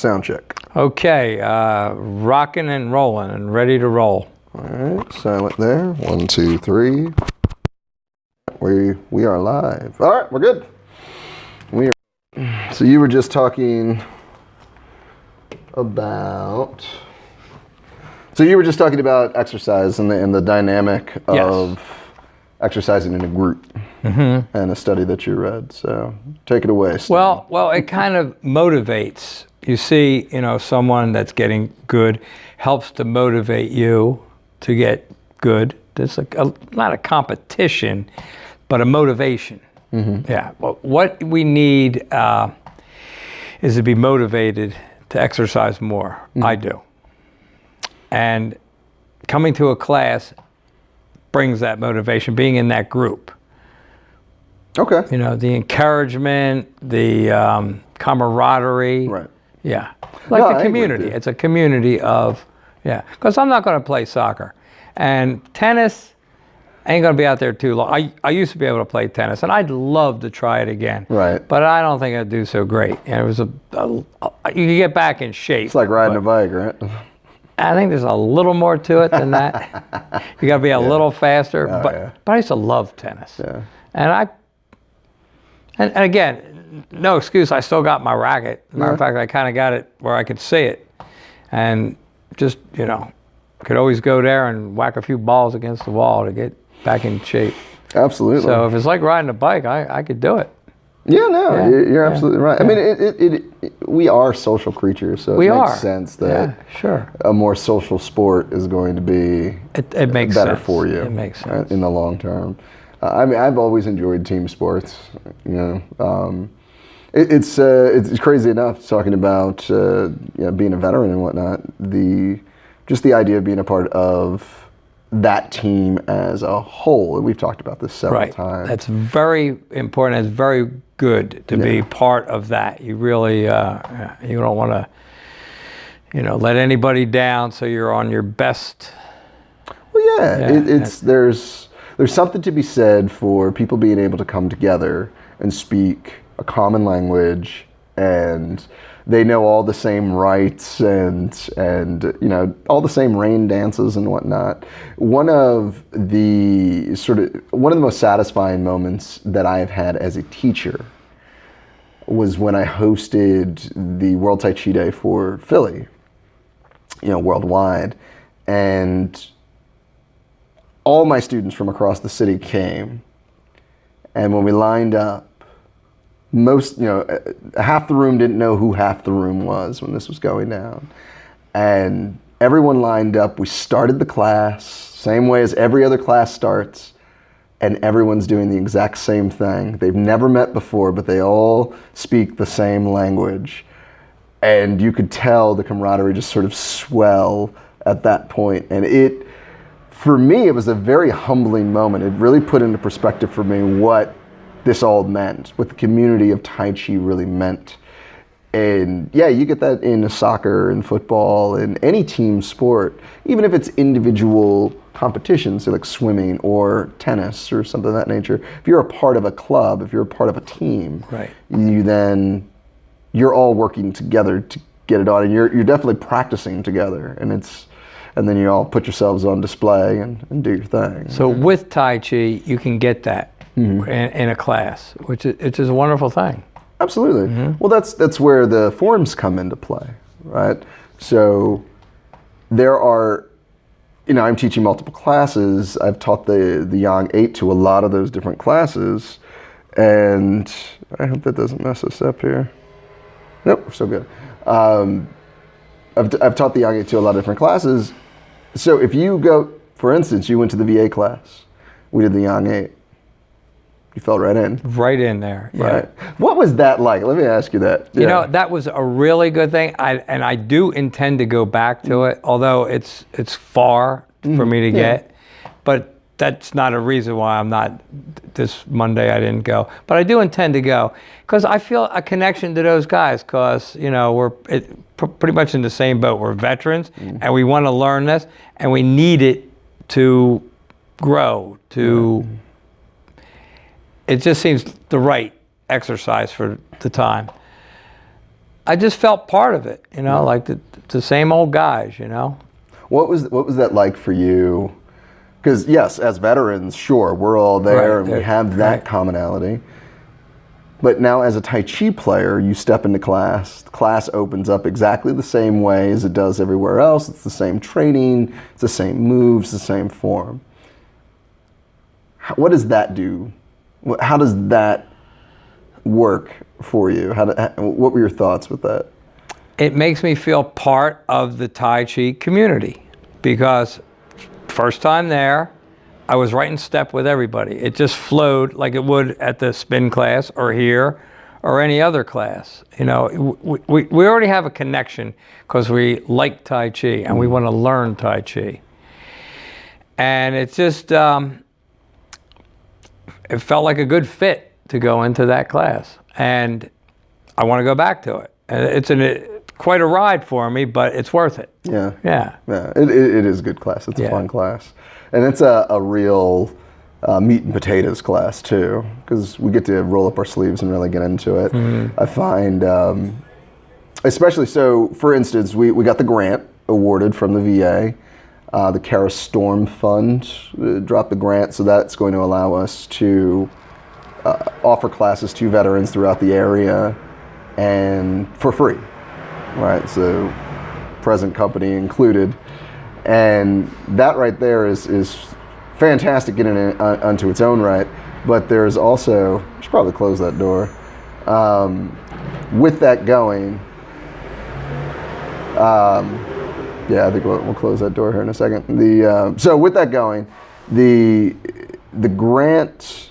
Sound check. Okay, rocking and rolling and ready to roll. All right, silent there. 1, 2, 3. We are live. All right, we're good. So you were just talking about. So you were just talking about exercise and the dynamic of exercising in a group, and a study that you read. So take it away, Steve. Well, it kind of motivates. You see, someone that's getting good helps to motivate you to get good. There's not a competition, but a motivation. Yeah. Well, what we need is to be motivated to exercise more. I do. And coming to a class brings that motivation, being in that group. Okay. The encouragement, the camaraderie. Right. Yeah. Like No, the I agree with community. you. It's a community of, because I'm not going to play soccer. And tennis, I ain't going to be out there too long. I used to be able to play tennis, and I'd love to try it again. Right. But I don't think I'd do so great. And it was you could get back in shape. It's like riding a bike, right? I think there's a little more to it than that. You got to be a little faster. But I used to love tennis. Yeah. And again, no excuse. I still got my racket. Matter of fact, I kind of got it where I could see it, and just could always go there and whack a few balls against the wall to get back in shape. Absolutely. So if it's like riding a bike, I could do it. Yeah, no, you're absolutely right. I mean, we are social creatures, so it makes sense that a more social sport is going to be it makes better sense. for you. It makes sense. Right, in the long term. I mean, I've always enjoyed team sports. It's crazy enough talking about being a veteran and whatnot. Just the idea of being a part of that team as a whole. And we've talked about this several times. That's very important. It's very good to be part of that. You really, you don't want to, let anybody down. So you're on your best. Well, there's something to be said for people being able to come together and speak a common language, and they know all the same rights and all the same rain dances and whatnot. One of the most satisfying moments that I have had as a teacher was when I hosted the World Tai Chi Day for Philly, worldwide, and all my students from across the city came, and when we lined up, half the room didn't know who half the room was when this was going down. And everyone lined up. We started the class, same way as every other class starts, and everyone's doing the exact same thing. They've never met before, but they all speak the same language. And you could tell the camaraderie just sort of swell at that point. And for me, it was a very humbling moment. It really put into perspective for me what this all meant, what the community of Tai Chi really meant. And you get that in soccer and football and any team sport, even if it's individual competitions, so like swimming or tennis or something of that nature. If you're a part of a club, if you're a part of a team, you're all working together to get it on, and you're definitely practicing together, and then you all put yourselves on display and do your thing. So with Tai Chi, you can get that in a class, which is a wonderful thing. Absolutely. Well, that's where the forms come into play, right? So there are, I'm teaching multiple classes. I've taught the Yang 8 to a lot of those different classes, and I hope that doesn't mess us up here. Nope, we're so good. I've taught the Yang 8 to a lot of different classes. So if you go, for instance, you went to the VA class, we did the Yang 8. You fell right in. Right in there. Yeah. Right. What was that like? Let me ask you that. That was a really good thing. I do intend to go back to it, although it's far for me to get. But that's not a reason why I'm not, this Monday I didn't go. But I do intend to go, because I feel a connection to those guys, because we're pretty much in the same boat. We're veterans, and we want to learn this, and we need it to grow, it just seems the right exercise for the time. I just felt part of it, you know, like the same old guys, you know. What was that like for you? Because yes, as veterans, sure, we're all there and we have that commonality. But now as a Tai Chi player, you step into class, the class opens up exactly the same way as it does everywhere else. It's the same training, it's the same moves, the same form. What does that do? How does that work for you? What were your thoughts with that? It makes me feel part of the Tai Chi community because first time there, I was right in step with everybody. It just flowed like it would at the spin class or here or any other class. You know, we already have a connection because we like Tai Chi and we want to learn Tai Chi. And it's just, it felt like a good fit to go into that class. And I want to go back to it. And it's quite a ride for me, but it's worth it. Yeah. Yeah. Yeah. It is a good class. It's a fun class. And it's a real meat and potatoes class too, because we get to roll up our sleeves and really get into it. I find, especially so, for instance, we got the grant awarded from the VA. The Kara Storm Fund dropped the grant, so that's going to allow us to offer classes to veterans throughout the area and for free, right? So present company included. And that right there is fantastic in and unto its own right. But there's also, I should probably close that door. With that going, yeah, I think we'll close that door here in a second. So with that going, the grant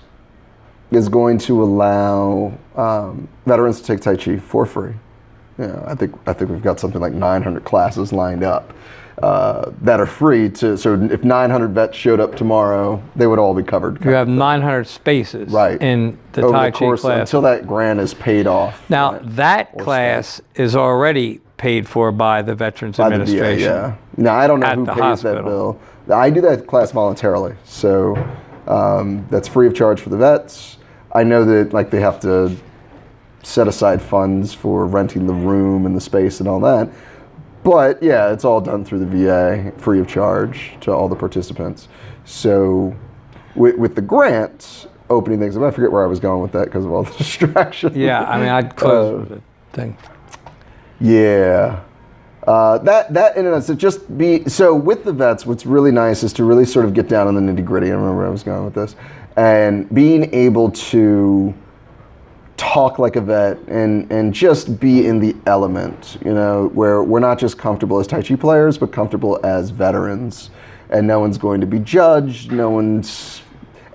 is going to allow veterans to take Tai Chi for free. You know, I think we've got something like 900 classes lined up. That are free so if 900 vets showed up tomorrow, they would all be covered. You have 900 spaces over in the the Tai Chi course class. until that grant is paid off. Now, right? that class is already paid for by the Veterans Administration. The VA, yeah. Now, I don't know who the pays hospital. that bill. I do that class voluntarily, so that's free of charge for the vets. I know that like they have to set aside funds for renting the room and the space and all that. But yeah, it's all done through the VA, free of charge to all the participants. So with the grant opening things up, I forget where I was going with that because of all the distractions. Yeah, I mean, I'd close with the thing. Yeah. That in and of itself, so with the vets, what's really nice is to really sort of get down on the nitty gritty. I remember where I was going with this. And being able to talk like a vet and just be in the element, you know, where we're not just comfortable as Tai Chi players, but comfortable as veterans. And no one's going to be judged.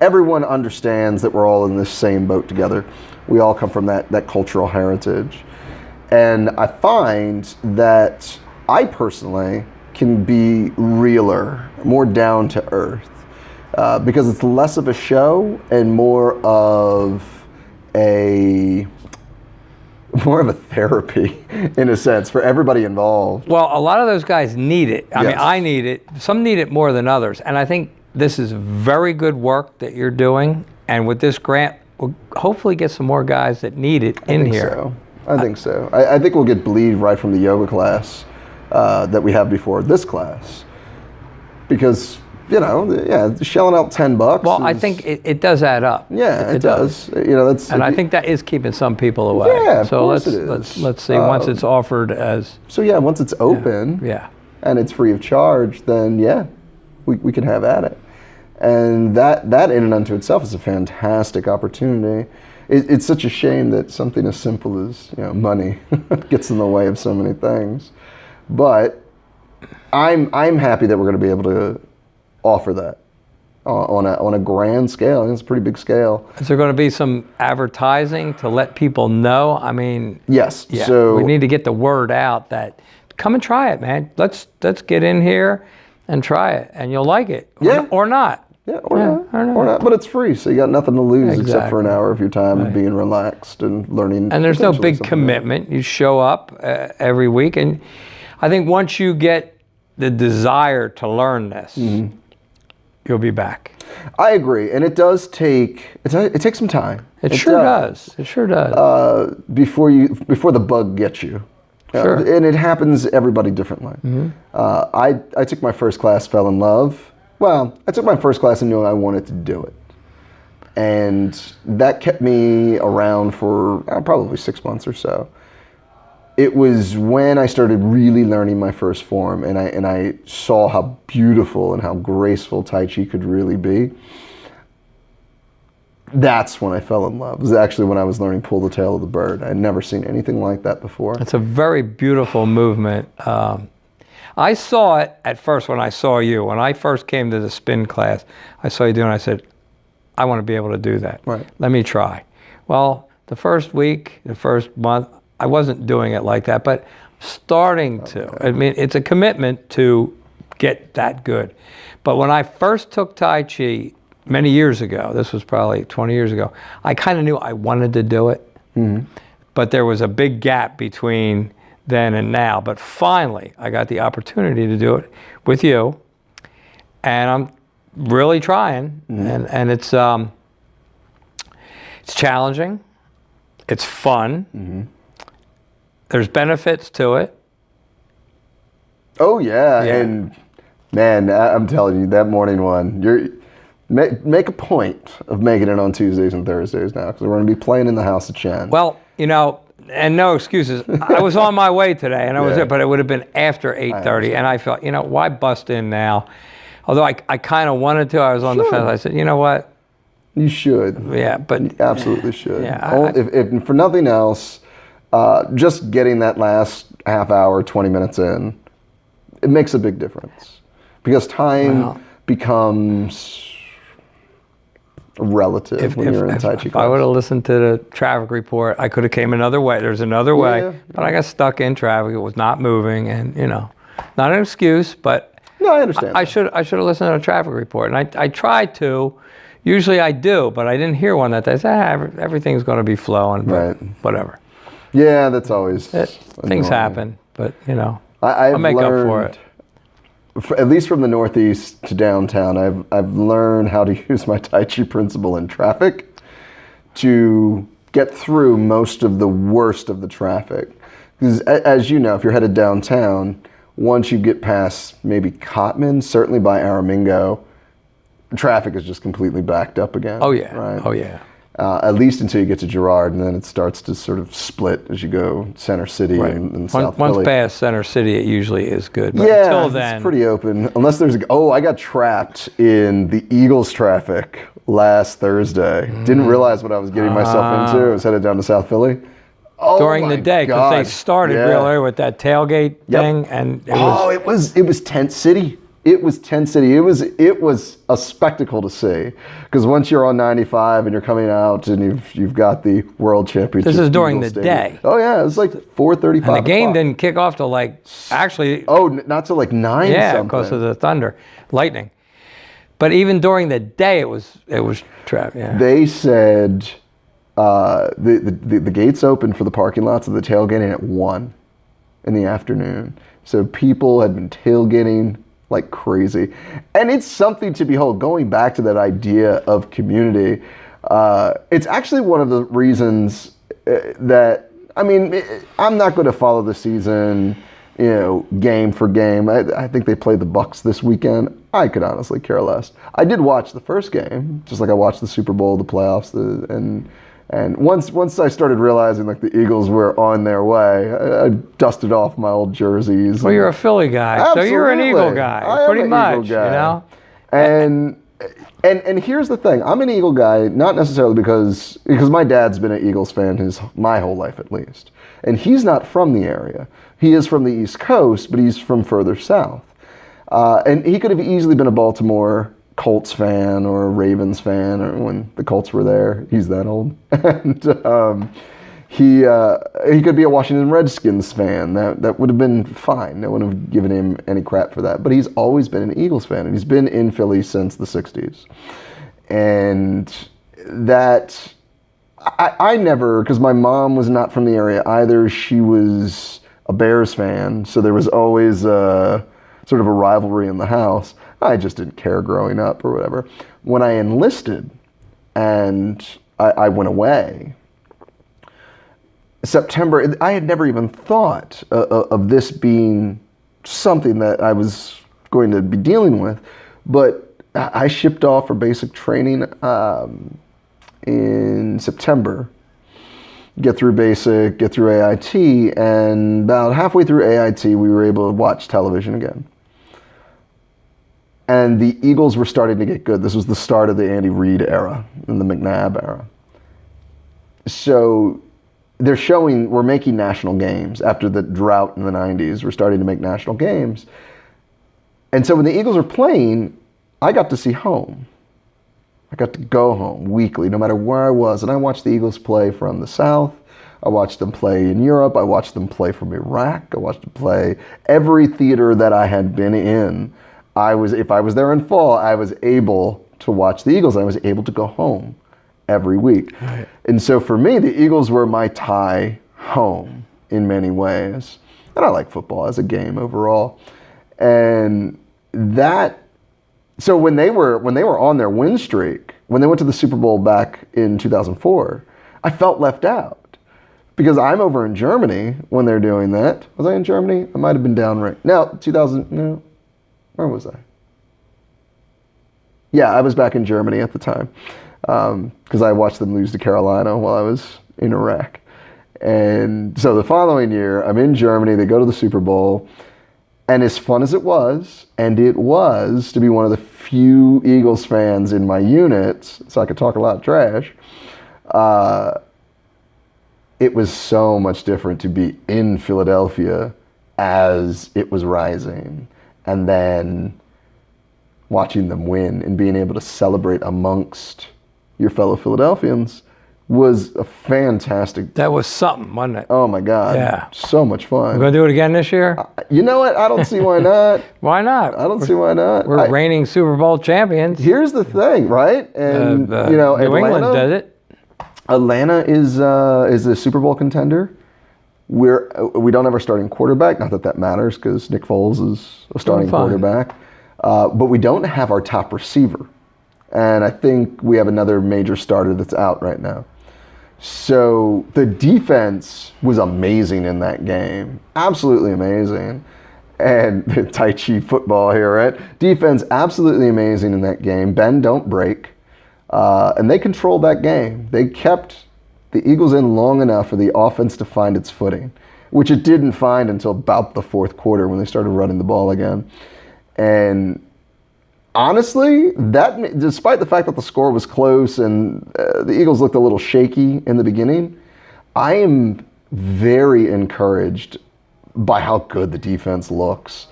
Everyone understands that we're all in this same boat together. We all come from that cultural heritage. And I find that I personally can be realer, more down to earth, because it's less of a show and more of a therapy in a sense for everybody involved. Well, a lot of those guys need it. I mean, Yes. I need it. Some need it more than others. And I think this is very good work that you're doing. And with this grant, we'll hopefully get some more guys that need it in here. So. I think so. I think we'll get bleed right from the yoga class that we have before this class. Because, you know, yeah, shelling out $10. Well, I think it does add up. Yeah, it does. You know, that's. And I think that is keeping some people away. Yeah, of so course let's it is. let's see once it's offered as. So yeah, once it's open Yeah. and it's free of charge, then yeah, we can have at it. And that in and unto itself is a fantastic opportunity. It's such a shame that something as simple as, you know, money gets in the way of so many things. But I'm happy that we're going to be able to offer that on a grand scale. I think it's a pretty big scale. Is there going to be some advertising to let people know? I mean, Yes. yeah, So we need to get the word out that come and try it, man. Let's get in here and try it, and you'll like it. Yeah. Or not. Yeah, or not. But it's free, so you got nothing to lose except for an hour of your time of being relaxed and learning. And there's no potentially big something commitment. You show up every week, and I think once you get the desire to learn this, you'll be back. I agree, and it does take it takes some time. It sure does. It sure does. Before the bug gets you. Sure. And it happens everybody differently. I took my first class, fell in love. Well, I took my first class and knew I wanted to do it. And that kept me around for probably 6 months or so. It was when I started really learning my first form, and I saw how beautiful and how graceful Tai Chi could really be. That's when I fell in love. It was actually when I was learning Pull the Tail of the Bird. I had never seen anything like that before. It's a very beautiful movement. I saw it at first when I saw you. When I first came to the spin class, I saw you doing it. I said, I want to be able to do that. Right. Let me try. Well, the first week, the first month, I wasn't doing it like that, but starting to. I mean, it's a commitment to get that good. But when I first took Tai Chi many years ago, this was probably 20 years ago, I kind of knew I wanted to do it. But there was a big gap between then and now. But finally, I got the opportunity to do it with you. And I'm really trying. And it's challenging. It's fun. There's benefits to it. Oh yeah, Yeah. and man, I'm telling you, that morning one, make a point of making it on Tuesdays and Thursdays now, because we're going to be playing in the House of Chen. Well, you know, and no excuses. I was on my way today, and I was Yeah. there, but it would have been after 8:30, and I felt, you know, why bust in now? Although I kind of wanted to, I was on the fence. I said, you know what? You should. Yeah, but You absolutely should. Yeah, if for nothing else, just getting that last half hour, 20 minutes in, it makes a big difference. Because time becomes relative when you're in Tai Chi if I would class. have listened to the traffic report, I could have came another way. There's another way, Yeah. but I got stuck in traffic. It was not moving, and you know, not an excuse, but No, I understand. I should have listened to a traffic report, and I tried to. Usually I do, but I didn't hear one that they said everything's going to be flowing, but Right. whatever. Yeah, that's always Things annoying. happen, but you know, I've I'll make up for learned, it. At least from the Northeast to downtown, I've learned how to use my Tai Chi principle in traffic to get through most of the worst of the traffic. Because as you know, if you're headed downtown, once you get past maybe Cotman, certainly by Aramingo, traffic is just completely backed up again. Oh yeah, Right? oh yeah. At least until you get to Girard, and then it starts to sort of split as you go Center City and South Once Philly. past Center City, it usually is good. But Yeah, until then, it's pretty open. Unless there's I got trapped in the Eagles traffic last Thursday. Didn't realize what I was getting myself into. I was headed down to South Philly. Oh during the my day, because they God. started Yeah. real early with that tailgate thing, and it was it was Tent City. It was Tent City. It was a spectacle to see, because once you're on 95 and you're coming out and you've got the World Championship. This is during Eagles the Stadium. day. Oh yeah, it was like 4:35. and the game didn't kick off till actually not till like 9 yeah, something. because of the thunder, lightning. But even during the day, it was traffic. Yeah. They said the gates opened for the parking lots of the tailgating at 1 in the afternoon. So people had been tailgating like crazy. And it's something to behold. Going back to that idea of community, it's actually one of the reasons that, I mean, I'm not going to follow the season, you know, game for game. I think they played the Bucks this weekend. I could honestly care less. I did watch the first game, just like I watched the Super Bowl, the playoffs, and once I started realizing like the Eagles were on their way, I dusted off my old jerseys. Well, you're a Philly guy, so you're an Eagle guy, I am pretty an much. Eagle guy. You know. And here's the thing: I'm an Eagle guy, not necessarily because my dad's been an Eagles fan my whole life at least, and he's not from the area. He is from the East Coast, but he's from further south, and he could have easily been a Baltimore Colts fan or a Ravens fan, or when the Colts were there. He's that old, and he could be a Washington Redskins fan. That would have been fine. No one would have given him any crap for that. But he's always been an Eagles fan, and he's been in Philly since the '60s. And that I never, because my mom was not from the area either. She was a Bears fan, so there was always sort of a rivalry in the house. I just didn't care growing up or whatever. When I enlisted, and I went away. September, I had never even thought of this being something that I was going to be dealing with, but I shipped off for basic training in September. Get through basic, get through AIT, and about halfway through AIT, we were able to watch television again. And the Eagles were starting to get good. This was the start of the Andy Reid era and the McNabb era. So we're making national games after the drought in the 90s. We're starting to make national games. And so when the Eagles were playing, I got to see home. I got to go home weekly, no matter where I was. And I watched the Eagles play from the South. I watched them play in Europe. I watched them play from Iraq. I watched them play every theater that I had been in. If I was there in fall, I was able to watch the Eagles. I was able to go home every week. Right. And so for me, the Eagles were my tie home in many ways. And I like football as a game overall. And so when they were on their win streak, when they went to the Super Bowl back in 2004, I felt left out. Because I'm over in Germany when they're doing that. Was I in Germany? I might have been down no. Where was I? Yeah, I was back in Germany at the time because I watched them lose to Carolina while I was in Iraq. And so the following year, I'm in Germany. They go to the Super Bowl. And as fun as it was, and it was to be one of the few Eagles fans in my unit, so I could talk a lot of trash, it was so much different to be in Philadelphia as it was rising. And then watching them win and being able to celebrate amongst your fellow Philadelphians was a fantastic. That was something, wasn't it? Oh my God. Yeah. So much fun. We're going to do it again this year? You know what? I don't see why not. Why not? I don't see why not. We're reigning Super Bowl champions. Here's the thing, right? And New Atlanta, England does it. Atlanta is a Super Bowl contender. We don't have our starting quarterback. Not that that matters because Nick Foles is a starting quarterback. But we don't have our top receiver. And I think we have another major starter that's out right now. So the defense was amazing in that game. Absolutely amazing. And Tai Chi football here, right? Defense absolutely amazing in that game. Bend, don't break. And they controlled that game. They kept the Eagles in long enough for the offense to find its footing, which it didn't find until about the fourth quarter when they started running the ball again. And honestly, that despite the fact that the score was close and the Eagles looked a little shaky in the beginning, I am very encouraged by how good the defense looks.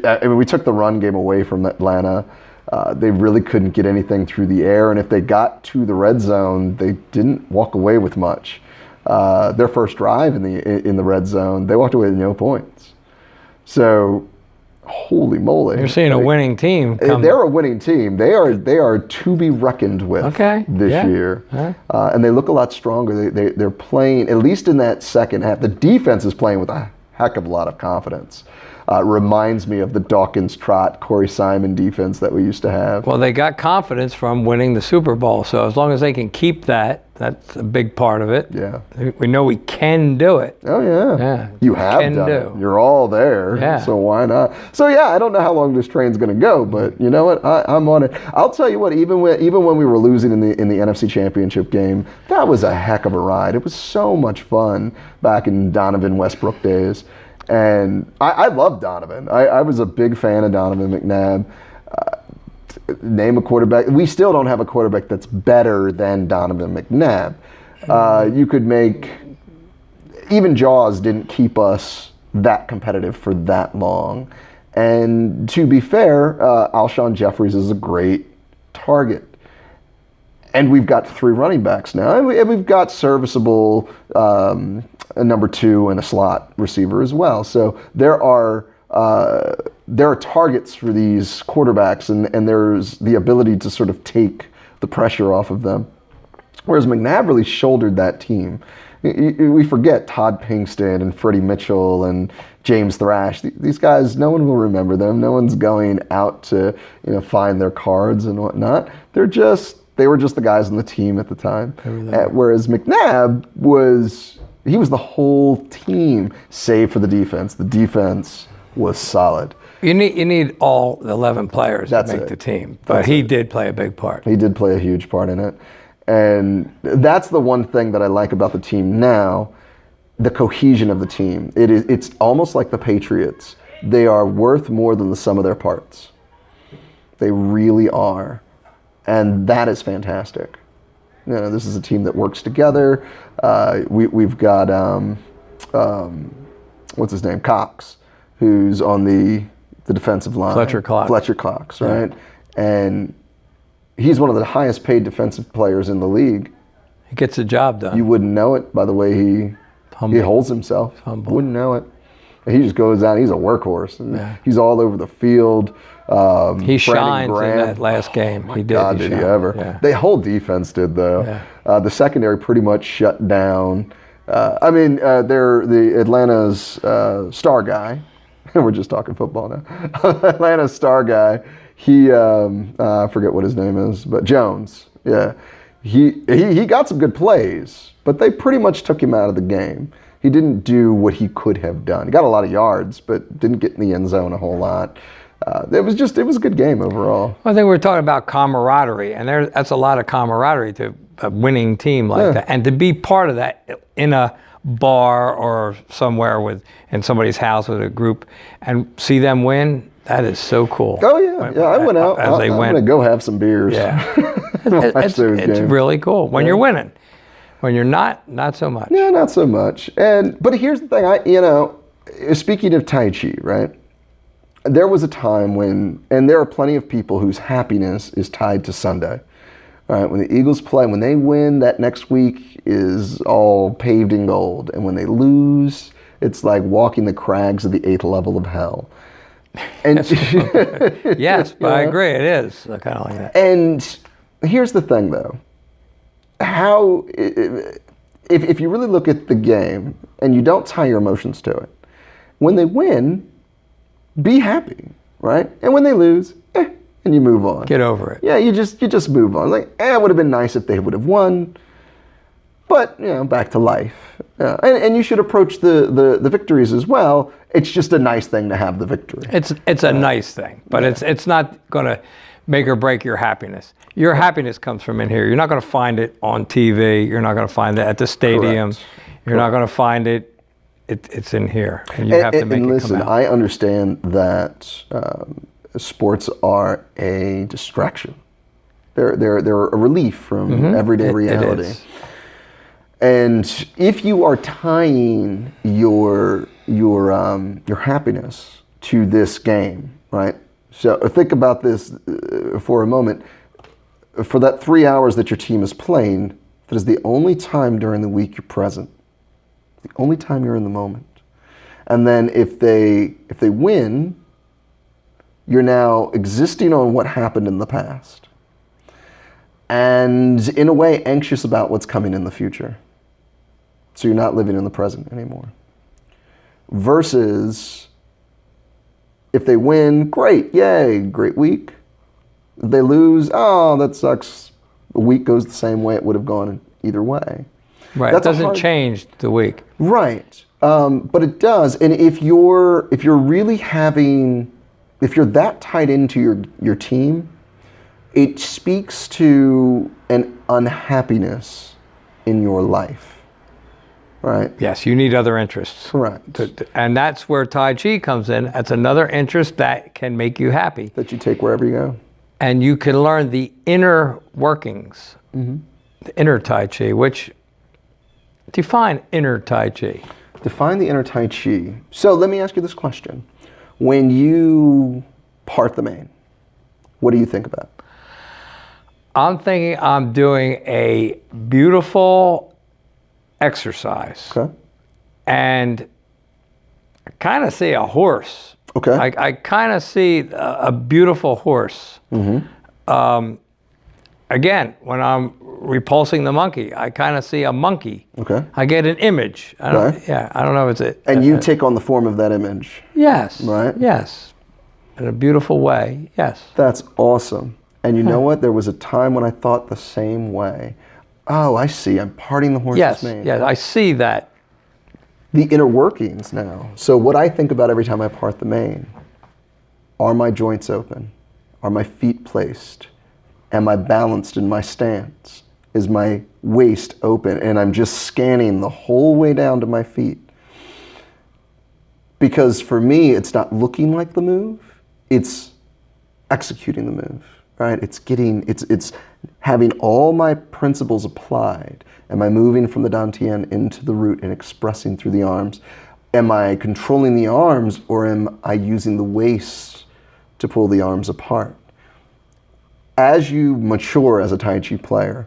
I mean, we took the run game away from Atlanta. They really couldn't get anything through the air, and if they got to the red zone, they didn't walk away with much. Their first drive in the red zone, they walked away with no points. So, holy moly! You're seeing a winning team. They're a winning team. They are to be reckoned with this year, and they look a lot stronger. They're playing, at least in that second half. The defense is playing with a heck of a lot of confidence. Reminds me of the Dawkins Trot, Corey Simon defense that we used to have. Well, they got confidence from winning the Super Bowl, so as long as they can keep that, that's a big part of it. Yeah. We know we can do it. Oh, yeah. Yeah. You have done it. You're all there, so why not? So, yeah, I don't know how long this train's going to go, but you know what? I'm on it. I'll tell you what, even when we were losing in the NFC Championship game, that was a heck of a ride. It was so much fun back in Donovan Westbrook days. And I love Donovan. I was a big fan of Donovan McNabb. Name a quarterback. We still don't have a quarterback that's better than Donovan McNabb. You could make, even Jaws didn't keep us that competitive for that long. And to be fair, Alshon Jeffries is a great target. And we've got 3 running backs now. And we've got serviceable a number 2 and a slot receiver as well. So there are targets for these quarterbacks, and there's the ability to sort of take the pressure off of them. Whereas McNabb really shouldered that team. We forget Todd Pinkston and Freddie Mitchell and James Thrash. These guys, no one will remember them. No one's going out to find their cards and whatnot. They're just They were just the guys on the team at the time. Whereas McNabb was the whole team, save for the defense. The defense was solid. You need all 11 players That's to make it. the team, but he did play a big part. He did play a huge part in it. And that's the one thing that I like about the team now, the cohesion of the team. It's almost like the Patriots. They are worth more than the sum of their parts. They really are. And that is fantastic. You know, this is a team that works together. We've got, what's his name? Cox, who's on the defensive line. Fletcher Cox, right? Yeah. And he's one of the highest paid defensive players in the league. He gets the job done. You wouldn't know it by the way he holds himself. Humble. Wouldn't know it. He just goes out. He's a workhorse, and he's all over the field. He shines in that last game. He did. God, did he ever? Yeah. The whole defense did, though. Yeah. The secondary pretty much shut down. They're the Atlanta's star guy. We're just talking football now. Atlanta's star guy. He, I forget what his name is, but Jones. Yeah. He got some good plays, but they pretty much took him out of the game. He didn't do what he could have done. He got a lot of yards, but didn't get in the end zone a whole lot. It was a good game overall. I think we're talking about camaraderie, and that's a lot of camaraderie to a winning team like that. And to be part of that in a bar or somewhere in somebody's house with a group and see them win, that is so cool. Oh, yeah. I went out. I'm going to go have some beers. Yeah. It's really cool when you're winning. When you're not so much. Yeah, not so much. But here's the thing. Speaking of Tai Chi, right? There was a time and there are plenty of people whose happiness is tied to Sunday. All right, when the Eagles play, when they win, that next week is all paved in gold. And when they lose, it's like walking the crags of the 8th level of hell. And yes, but I agree, it is kind of like that. And here's the thing, though. If you really look at the game and you don't tie your emotions to it, when they win, be happy, right? And when they lose, and you move on. Get over it. Yeah, you just move on. Like, it would have been nice if they would have won, but back to life. And you should approach the victories as well. It's just a nice thing to have the victory. It's a nice thing, but it's not going to make or break your happiness. Your happiness comes from in here. You're not going to find it on TV. You're not going to find it at the stadium. Correct. You're not going to find it. It's in here, and you have to make it come out. I understand that sports are a distraction. They're a relief from everyday reality. It is. And if you are tying your happiness to this game, right? So think about this for a moment. For that 3 hours that your team is playing, that is the only time during the week you're present. The only time you're in the moment. And then if they win, you're now existing on what happened in the past. And in a way, anxious about what's coming in the future. So you're not living in the present anymore. Versus, if they win, great, yay, great week. If they lose, oh, that sucks. The week goes the same way it would have gone either way. Right, it doesn't change the week. Right, but it does. And if you're that tied into your team, it speaks to an unhappiness in your life. Right. Yes, you need other interests. Correct. And that's where Tai Chi comes in. That's another interest that can make you happy. That you take wherever you go. And you can learn the inner workings, the inner Tai Chi, which, define inner Tai Chi. Define the inner Tai Chi. So let me ask you this question. When you part the mane, what do you think about? I'm thinking I'm doing a beautiful exercise. Okay. And I kind of see a horse. Okay. I kind of see a beautiful horse. Again, when I'm repulsing the monkey, I kind of see a monkey. Okay. I get an image. I don't know if it's it. And you take on the form of that image. Yes. Right? Yes. In a beautiful way, yes. That's awesome. And you know what? There was a time when I thought the same way. Oh, I see. I'm parting the horse's mane. Yes, I see that. The inner workings now. So what I think about every time I part the mane, are my joints open? Are my feet placed? Am I balanced in my stance? Is my waist open? And I'm just scanning the whole way down to my feet. Because for me, it's not looking like the move, it's executing the move, right? It's having all my principles applied. Am I moving from the dantian into the root and expressing through the arms? Am I controlling the arms, or am I using the waist to pull the arms apart? As you mature as a Tai Chi player,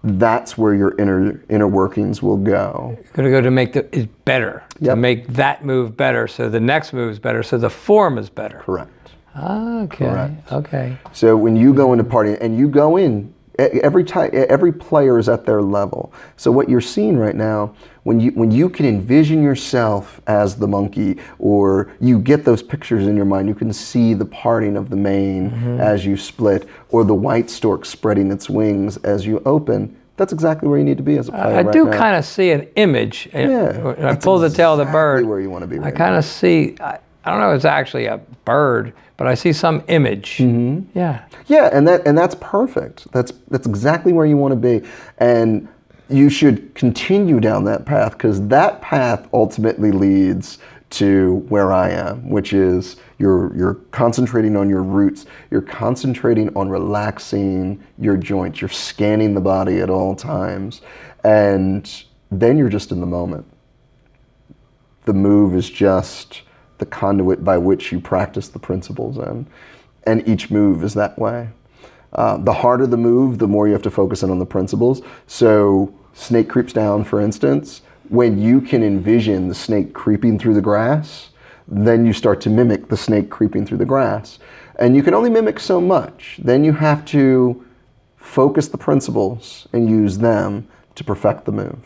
that's where your inner workings will go. You're going to go to make it better, Yep. to make that move better, so the next move is better, so the form is better. Correct. Okay. Correct. Okay. So when you go into partying, and you go in, every player is at their level. So what you're seeing right now, when you can envision yourself as the monkey, or you get those pictures in your mind, you can see the parting of the mane as you split, or the white stork spreading its wings as you open. That's exactly where you need to be as a player I right do now. kind of see an image. Yeah, When I that's pull the tail of the bird. exactly where you want to be I right kind of see, I don't know if it's actually a bird, but I see some image. Mm-hmm. Yeah. Yeah, and that's perfect. That's exactly where you want to be, and you should continue down that path, because that path ultimately leads to where I am, which is you're concentrating on your roots. You're concentrating on relaxing your joints. You're scanning the body at all times, and then you're just in the moment. The move is just the conduit by which you practice the principles in. And each move is that way. The harder the move, the more you have to focus in on the principles. So snake creeps down, for instance, when you can envision the snake creeping through the grass, then you start to mimic the snake creeping through the grass. And you can only mimic so much. Then you have to focus the principles and use them to perfect the move.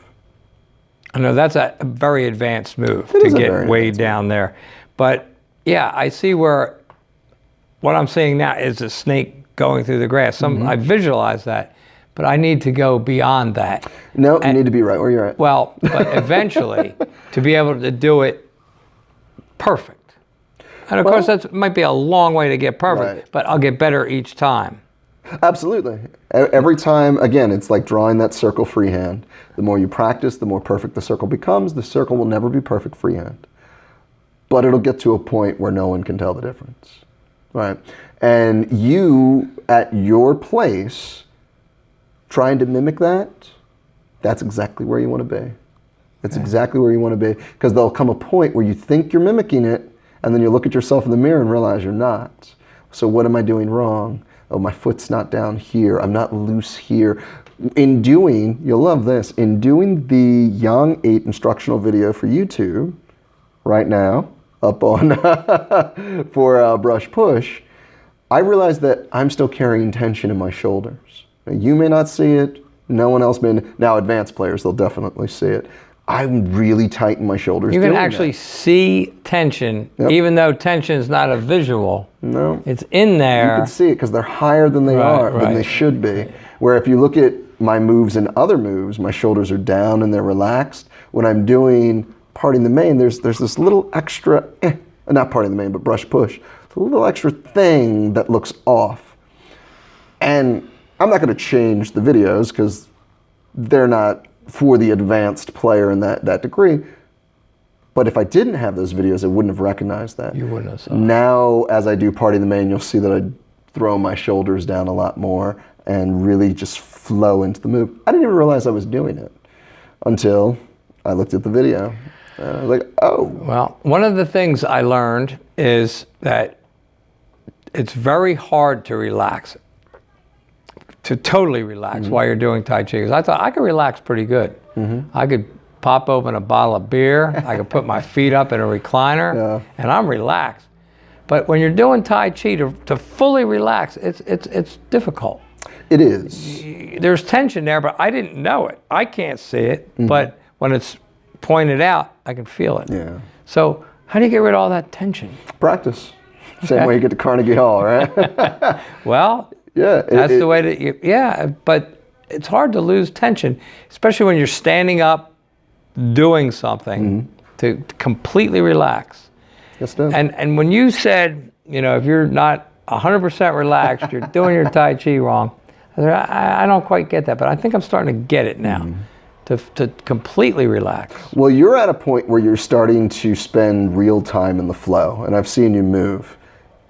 I know that's a very advanced move It to is a get very way advanced down there. But yeah, I see where what I'm seeing now is a snake going through the grass. I visualize that, but I need to go beyond that. No, you need to be right where you're at. Well, but eventually to be able to do it perfect. And of course, that might be a long way to get perfect, Right. but I'll get better each time. Absolutely. Every time, again, it's like drawing that circle freehand. The more you practice, the more perfect the circle becomes. The circle will never be perfect freehand. But it'll get to a point where no one can tell the difference. Right? And you, at your place, trying to mimic that, that's exactly where you want to be. That's exactly where you want to be. Because there'll come a point where you think you're mimicking it, and then you look at yourself in the mirror and realize you're not. So what am I doing wrong? Oh, my foot's not down here. I'm not loose here. In doing, you'll love this, in doing the Yang 8 instructional video for YouTube right now, up on for Brush Push, I realized that I'm still carrying tension in my shoulders. Now, you may not see it. No one else may. Now, advanced players, they'll definitely see it. I'm really tight in my shoulders. You can doing actually that. see tension, even though tension is not a visual. No. It's in there. You can see it because they're higher than they are, than they should be. Where if you look at my moves and other moves, my shoulders are down and they're relaxed. When I'm doing parting the mane, there's this little extra, not parting the mane, but brush push. It's a little extra thing that looks off. And I'm not going to change the videos because they're not for the advanced player in that degree. But if I didn't have those videos, I wouldn't have recognized that. You wouldn't have saw it. Now, as I do parting the mane, you'll see that I throw my shoulders down a lot more and really just flow into the move. I didn't even realize I was doing it until I looked at the video. And I was like, oh. Well, one of the things I learned is that it's very hard to relax, to totally relax while you're doing Tai Chi. Because I thought I could relax pretty good. I could pop open a bottle of beer, I could put my feet up in a recliner, and I'm relaxed. But when you're doing Tai Chi, to fully relax, it's difficult. It is. There's tension there, but I didn't know it. I can't see it, but when it's pointed out, I can feel it. Yeah. So how do you get rid of all that tension? Practice. Same way you get to Carnegie Hall, right? Well, Yeah. That's the way that you, yeah, but it's hard to lose tension, especially when you're standing up doing something to completely relax. Yes, it is. And when you said, if you're not 100% relaxed, you're doing your Tai Chi wrong. I don't quite get that, but I think I'm starting to get it now, to completely relax. Well, you're at a point where you're starting to spend real time in the flow, and I've seen you move,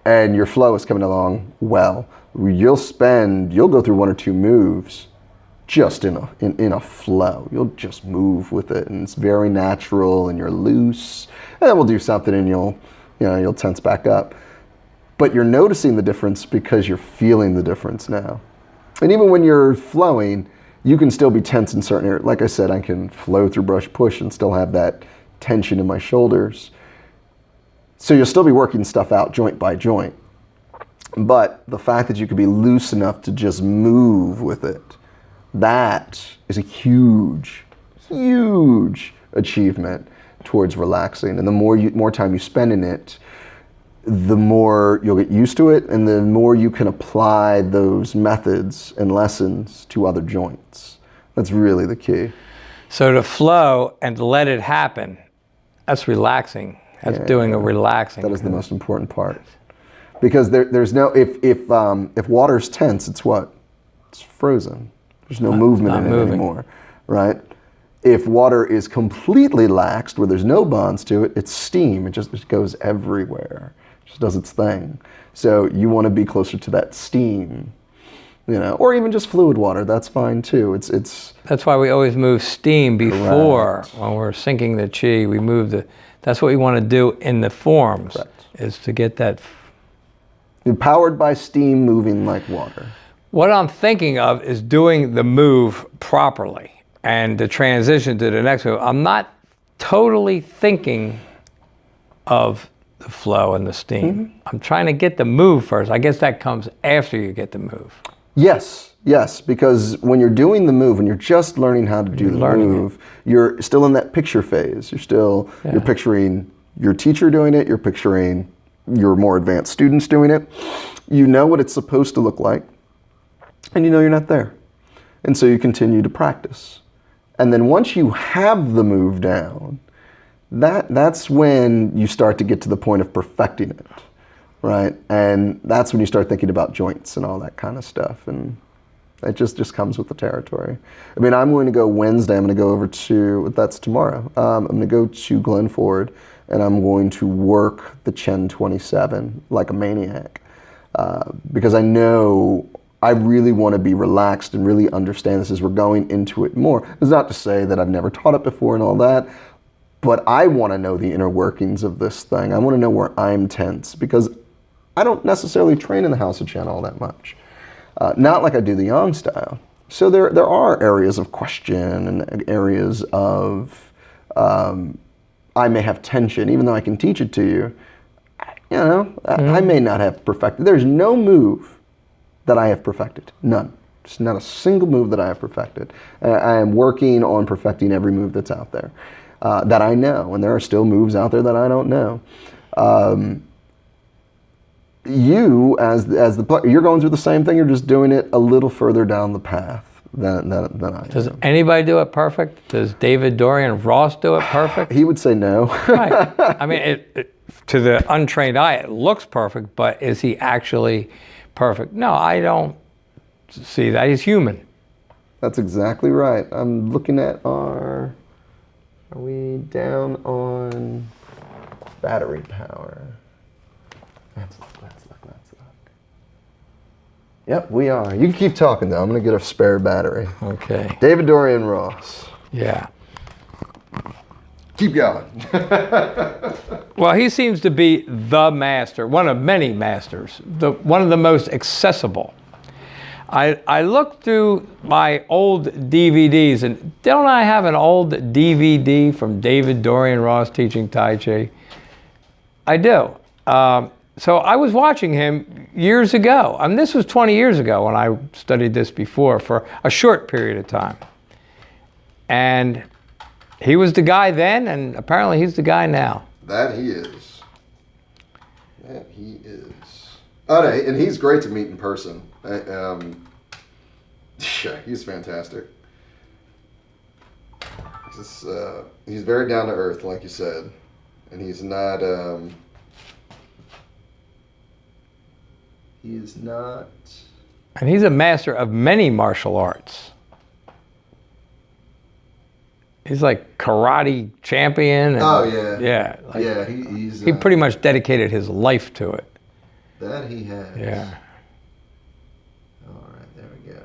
and your flow is coming along well. You'll go through one or two moves just in a flow. You'll just move with it, and it's very natural, and you're loose. And then we'll do something, and you'll tense back up. But you're noticing the difference because you're feeling the difference now. And even when you're flowing, you can still be tense in certain areas. Like I said, I can flow through brush push and still have that tension in my shoulders. So you'll still be working stuff out joint by joint. But the fact that you could be loose enough to just move with it, that is a huge, huge achievement towards relaxing. And the more time you spend in it, the more you'll get used to it, and the more you can apply those methods and lessons to other joints. That's really the key. So to flow and to let it happen, that's relaxing. That's doing a relaxing. That is the most important part. Because there's no, if water's tense, it's what? It's frozen. There's no movement in it anymore, right? If water is completely laxed, where there's no bonds to it, it's steam. It just goes everywhere. It just does its thing. So you want to be closer to that steam, or even just fluid water. That's fine too. It's. That's why we always move steam before. Correct. When we're sinking the chi. We move that's what we want to do in the forms. Correct. Is to get that. You're powered by steam moving like water. What I'm thinking of is doing the move properly and the transition to the next move. I'm not totally thinking of the flow and the steam. I'm trying to get the move first. I guess that comes after you get the move. Yes, because when you're doing the move, when you're just learning how to do the move, you're still in that picture phase. You're picturing your teacher doing it, you're picturing your more advanced students doing it. You know what it's supposed to look like, and you know you're not there. And so you continue to practice. And then once you have the move down, that's when you start to get to the point of perfecting it, right? And that's when you start thinking about joints and all that kind of stuff. And it just comes with the territory. I mean, I'm going to go Wednesday. I'm going to go over that's tomorrow. I'm going to go to Glen Ford, and I'm going to work the Chen 27 like a maniac. Because I know I really want to be relaxed and really understand this as we're going into it more. It's not to say that I've never taught it before and all that, but I want to know the inner workings of this thing. I want to know where I'm tense, because I don't necessarily train in the House of Chen all that much. Not like I do the Yang style. So there are areas of question and areas of, I may have tension, even though I can teach it to you. I may not have perfected. There's no move that I have perfected. None. Just not a single move that I have perfected. I am working on perfecting every move that's out there that I know, and there are still moves out there that I don't know. You, as the player, you're going through the same thing. You're just doing it a little further down the path than I am. Does anybody do it perfect? Does David Dorian Ross do it perfect? He would say no. Right. I mean, to the untrained eye, it looks perfect, but is he actually perfect? No, I don't see that. He's human. That's exactly right. I'm looking at are we down on battery power? Let's look. Yep, we are. You can keep talking though. I'm going to get a spare battery. Okay. David Dorian Ross. Yeah. Keep going. Well, he seems to be the master, one of many masters, one of the most accessible. I looked through my old DVDs, and don't I have an old DVD from David Dorian Ross teaching Tai Chi? I do. So I was watching him years ago. I mean, this was 20 years ago when I studied this before for a short period of time. And he was the guy then, and apparently he's the guy now. That he is. That he is. Oh, no, and he's great to meet in person. Yeah, he's fantastic. He's very down to earth, like you said, and he's not. He is not. And he's a master of many martial arts. He's like karate champion. And, Oh yeah. Yeah. Like, Yeah, he's. he pretty much dedicated his life to it. That he has. Yeah. All right, there we go.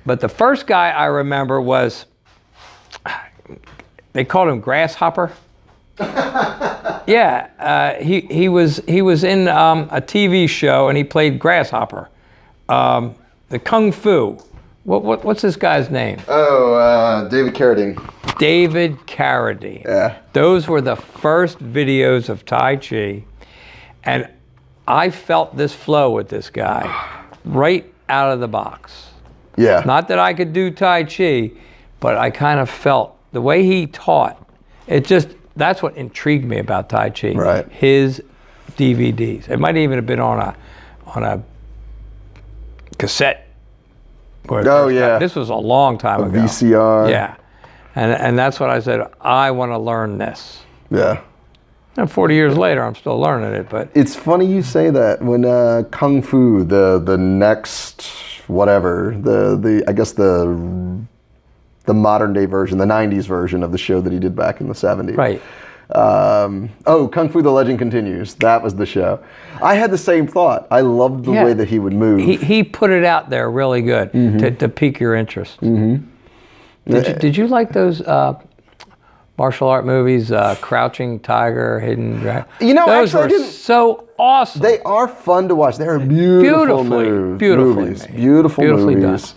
But the first guy I remember was, they called him Grasshopper. Yeah, he was in a TV show and he played Grasshopper. The Kung Fu. What's this guy's name? Oh, David Carradine. David Carradine. Yeah. Those were the first videos of Tai Chi, and I felt this flow with this guy right out of the box. Yeah. Not that I could do Tai Chi, but I kind of felt the way he taught. That's what intrigued me about Tai Chi. Right. His DVDs. It might even have been on a cassette. Oh, yeah. This was a long time ago. VCR. Yeah. And that's what I said, I want to learn this. Yeah. And 40 years later, I'm still learning it, but It's funny you say that. When Kung Fu, the next whatever, I guess the modern day version, the 90s version of the show that he did back in the 70s. right. Kung Fu: The Legend Continues. That was the show. I had the same thought. I loved the Yeah. way that he would move. He put it out there really good to pique your interest. Did you like those martial art movies, Crouching Tiger, Hidden Dragon? You know, those actually, I were didn't- so awesome. They are fun to watch. They're beautiful Beautifully movies. made. Beautiful Beautifully movies.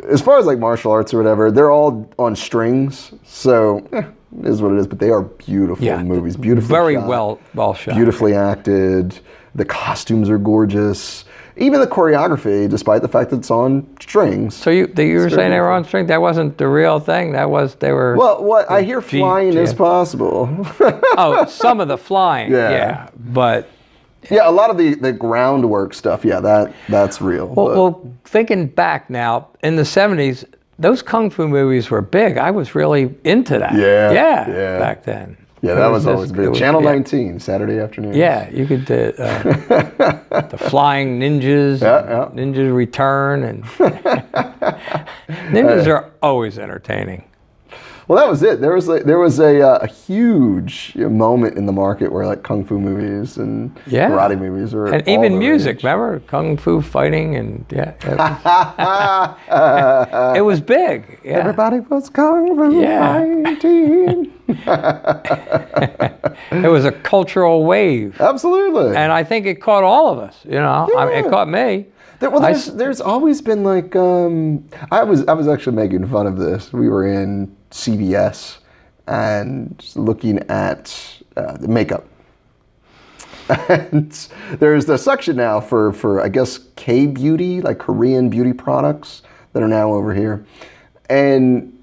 As far as like martial arts or whatever, they're all on strings, so it is what it is. But they are beautiful Yeah. movies. Beautifully Very shot, well shot. beautifully acted. The costumes are gorgeous. Even the choreography, despite the fact that it's on strings. So you were very saying they were beautiful. on string? That wasn't the real thing. They were. Well, what I hear flying is yeah. possible. Oh, some of the flying. Yeah. Yeah. But Yeah, a lot of the groundwork stuff. Yeah, that's real. but- well, thinking back now, in the 70s, those kung fu movies were big. I was really into that. Yeah, Yeah. yeah. Back then. yeah, It that was just- always it big. was- Channel yeah. 19, Saturday afternoon. Yeah, you could the flying ninjas, Yeah, and Ninjas Return, and ninjas are always entertaining. Well, that was it. There was a huge moment in the market where like kung fu movies and Yeah. karate movies were And all even the music, rage. remember? Kung fu fighting, and yeah, it was big. Yeah. Everybody was kung fu Yeah. fighting. It was a cultural wave. Absolutely. And I think it caught all of us, you know. I mean, it Yeah. caught me. There's always been like I was actually making fun of this. We were in CVS and looking at the makeup. And there's a section now for I guess K-beauty, like Korean beauty products that are now over here. And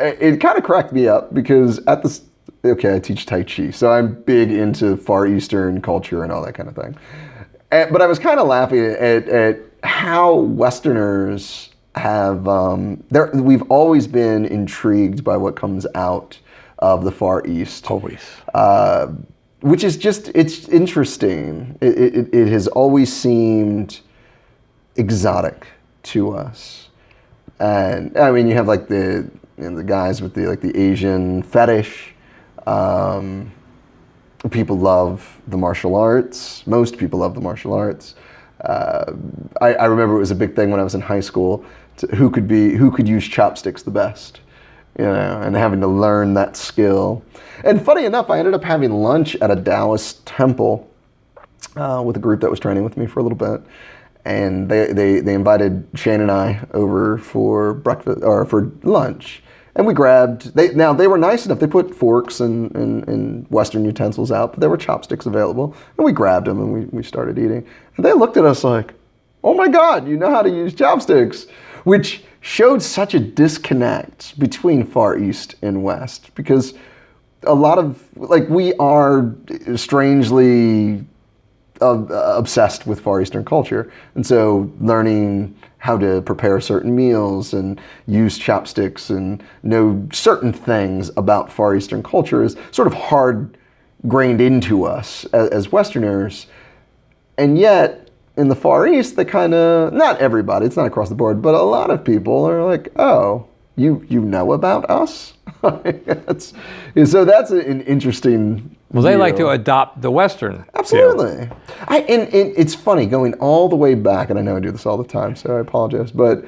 it kind of cracked me up because I teach Tai Chi, so I'm big into Far Eastern culture and all that kind of thing. But I was kind of laughing at how Westerners have, we've always been intrigued by what comes out of the Far East. Always. Which is it's interesting. It has always seemed exotic to us. And I mean, you have like the guys with the Asian fetish. People love the martial arts. Most people love the martial arts. I remember it was a big thing when I was in high school. Who could use chopsticks the best, you know, and having to learn that skill. And funny enough, I ended up having lunch at a Taoist temple with a group that was training with me for a little bit, and they invited Shane and I over for breakfast or for lunch. And we grabbed, they were nice enough, they put forks and Western utensils out, but there were chopsticks available. And we grabbed them and we started eating. And they looked at us like, oh my God, you know how to use chopsticks, which showed such a disconnect between Far East and West because a lot of, like, we are strangely obsessed with Far Eastern culture. And so learning how to prepare certain meals and use chopsticks and know certain things about Far Eastern culture is sort of hard grained into us as Westerners. And yet, in the Far East, they kind of, not everybody, it's not across the board, but a lot of people are like, oh, you know about us? So that's an interesting Well, they like view. to adopt the Western view. Absolutely. And it's funny, going all the way back, and I know I do this all the time, so I apologize, but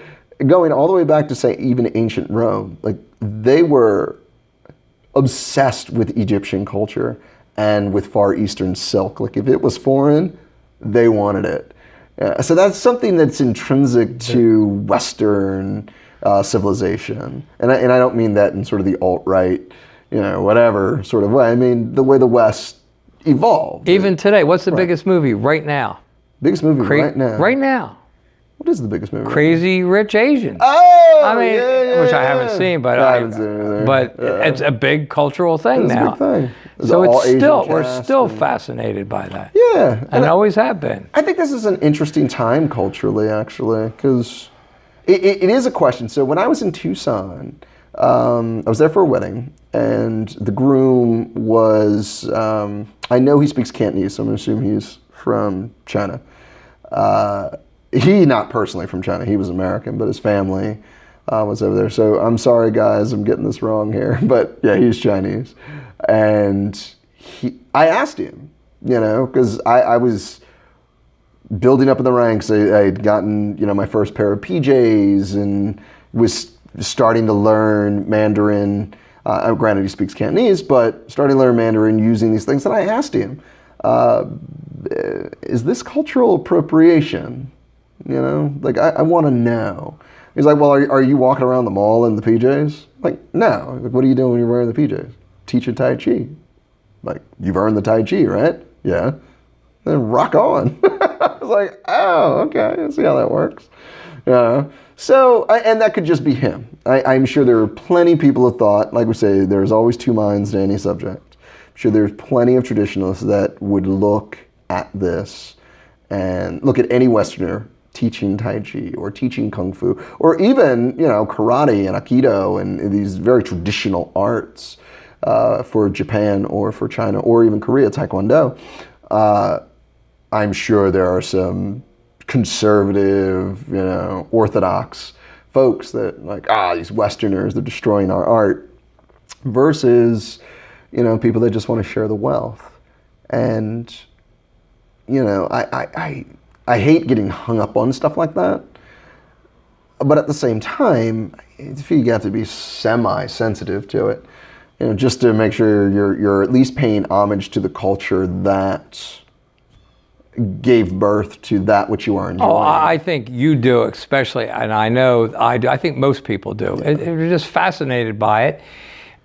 going all the way back to, say, even ancient Rome, like, they were obsessed with Egyptian culture and with Far Eastern silk. Like, if it was foreign, they wanted it. So that's something that's intrinsic to Western civilization. And I don't mean that in sort of the alt-right, whatever sort of way. I mean the way the West evolved. Even today, what's the biggest movie right now? Biggest movie right now. Right now. What is the biggest movie? Crazy Rich Asians. Oh, I mean, yeah, which I haven't seen, but I haven't seen it either. But Yeah. it's a big cultural thing It's a now. big thing. There's So an all it's Asian still we're cast still and- fascinated by that, Yeah, and always have been. I think this is an interesting time culturally, actually, because it is a question. So when I was in Tucson, I was there for a wedding, and the groom was, I know he speaks Cantonese, so I'm going to assume he's from China. He, not personally from China, he was American, but his family was over there. So I'm sorry, guys, I'm getting this wrong here, but yeah, he's Chinese. And I asked him, because I was building up in the ranks. I had gotten, my first pair of PJs and was starting to learn Mandarin. Granted, he speaks Cantonese, but starting to learn Mandarin using these things. And I asked him, is this cultural appropriation? Like, I want to know. He's like, well, are you walking around the mall in the PJs? Like, no. Like, what are you doing when you're wearing the PJs? Teaching Tai Chi. Like, you've earned the Tai Chi, right? Yeah. Then rock on. I was like, oh, okay, I see how that works. So, and that could just be him. I'm sure there are plenty of people who thought, like we say, there's always two minds to any subject. I'm sure there's plenty of traditionalists that would look at this and look at any Westerner teaching Tai Chi or teaching Kung Fu or even, karate and Aikido and these very traditional arts for Japan or for China or even Korea, Taekwondo. I'm sure there are some conservative, orthodox folks that like, these Westerners, they're destroying our art, versus, people that just want to share the wealth. And, I hate getting hung up on stuff like that. But at the same time, I feel you have to be semi-sensitive to it, just to make sure you're at least paying homage to the culture that gave birth to that which you are enjoying. Oh, I think you do, especially, and I know I do. I think most people do. Yeah. They're just fascinated by it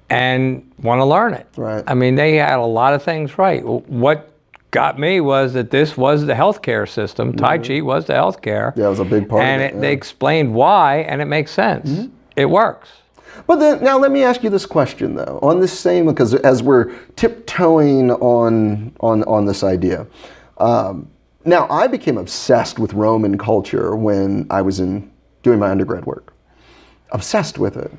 and want to learn it. Right. I mean, they had a lot of things right. What got me was that this was the healthcare system. Tai Chi was the healthcare. Yeah, it was a big part of it. They explained why, and it makes sense. It works. But then, now let me ask you this question though, on this same, because as we're tiptoeing on this idea, now I became obsessed with Roman culture when I was doing my undergrad work. Obsessed with it.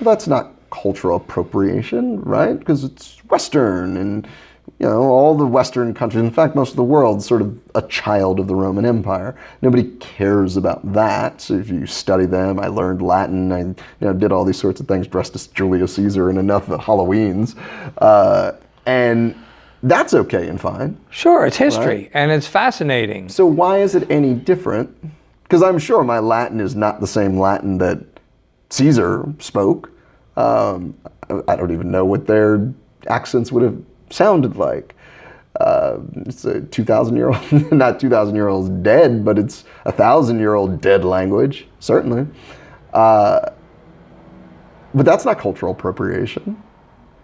That's not cultural appropriation, right? Because it's Western and all the Western countries, in fact, most of the world, sort of a child of the Roman Empire. Nobody cares about that. So if you study them, I learned Latin, I did all these sorts of things, dressed as Julius Caesar in enough Halloweens. And that's okay and fine. Sure, it's history, Right. and it's fascinating. So why is it any different? Because I'm sure my Latin is not the same Latin that Caesar spoke. I don't even know what their accents would have sounded like. It's a 2,000-year-old, not 2,000-year-old dead, but it's 1,000-year-old dead language, certainly. But that's not cultural appropriation.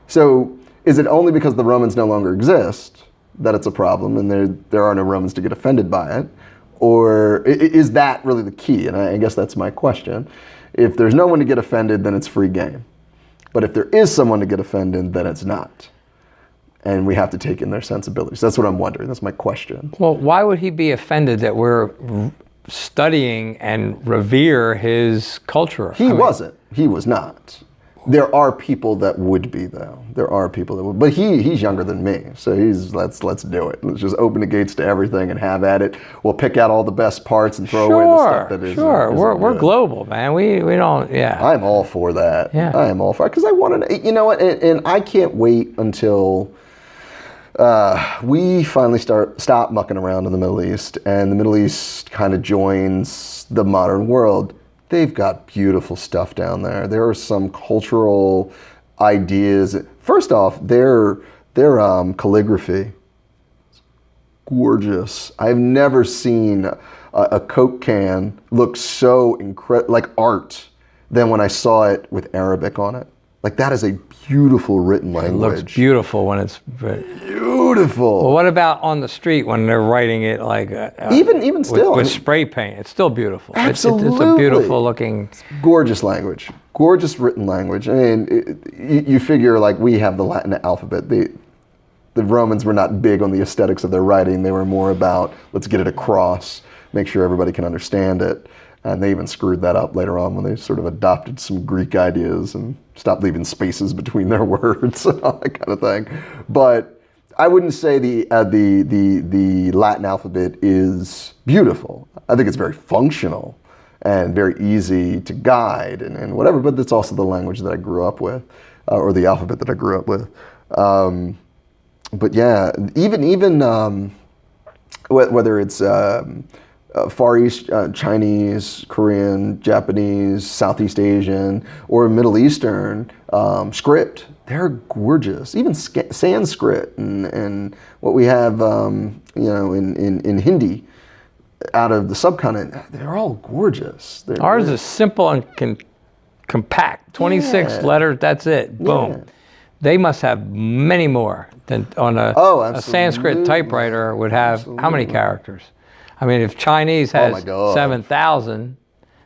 So is it only because the Romans no longer exist that it's a problem and there are no Romans to get offended by it? Or is that really the key? And I guess that's my question. If there's no one to get offended, then it's free game. But if there is someone to get offended, then it's not. And we have to take in their sensibilities. That's what I'm wondering. That's my question. Well, why would he be offended that we're studying and revere his culture? He wasn't. He was not. There are people that would be, though. There are people that would. But he's younger than me, so let's do it. Let's just open the gates to everything and have at it. We'll pick out all the best parts and throw away the stuff that isn't. Sure, we're good. global, man. We don't. Yeah. I'm all for that. Yeah. I am all for it because I want to. You know what? And I can't wait until we finally stop mucking around in the Middle East, and the Middle East kind of joins the modern world. They've got beautiful stuff down there. There are some cultural ideas. First off, their calligraphy, gorgeous. I've never seen a Coke can look so like art than when I saw it with Arabic on it. Like, that is a beautiful written language. It looks beautiful when it's beautiful. Well, what about on the street when they're writing it like even still with spray paint? It's still beautiful. Absolutely. It's a beautiful looking. Gorgeous language. Gorgeous written language. I mean, you figure, like, we have the Latin alphabet. The Romans were not big on the aesthetics of their writing. They were more about, let's get it across, make sure everybody can understand it. And they even screwed that up later on when they sort of adopted some Greek ideas and stopped leaving spaces between their words and all that kind of thing. But I wouldn't say the Latin alphabet is beautiful. I think it's very functional and very easy to guide and whatever, but it's also the language that I grew up with, or the alphabet that I grew up with. But yeah, even whether it's Far East, Chinese, Korean, Japanese, Southeast Asian, or Middle Eastern script, they're gorgeous. Even Sanskrit and what we have, in Hindi out of the subcontinent, they're all gorgeous. Ours is simple and compact. 26 letters, that's it. Boom. Yeah. They must have many more than on a Sanskrit typewriter would have. How many characters? I mean, if Chinese has 7,000,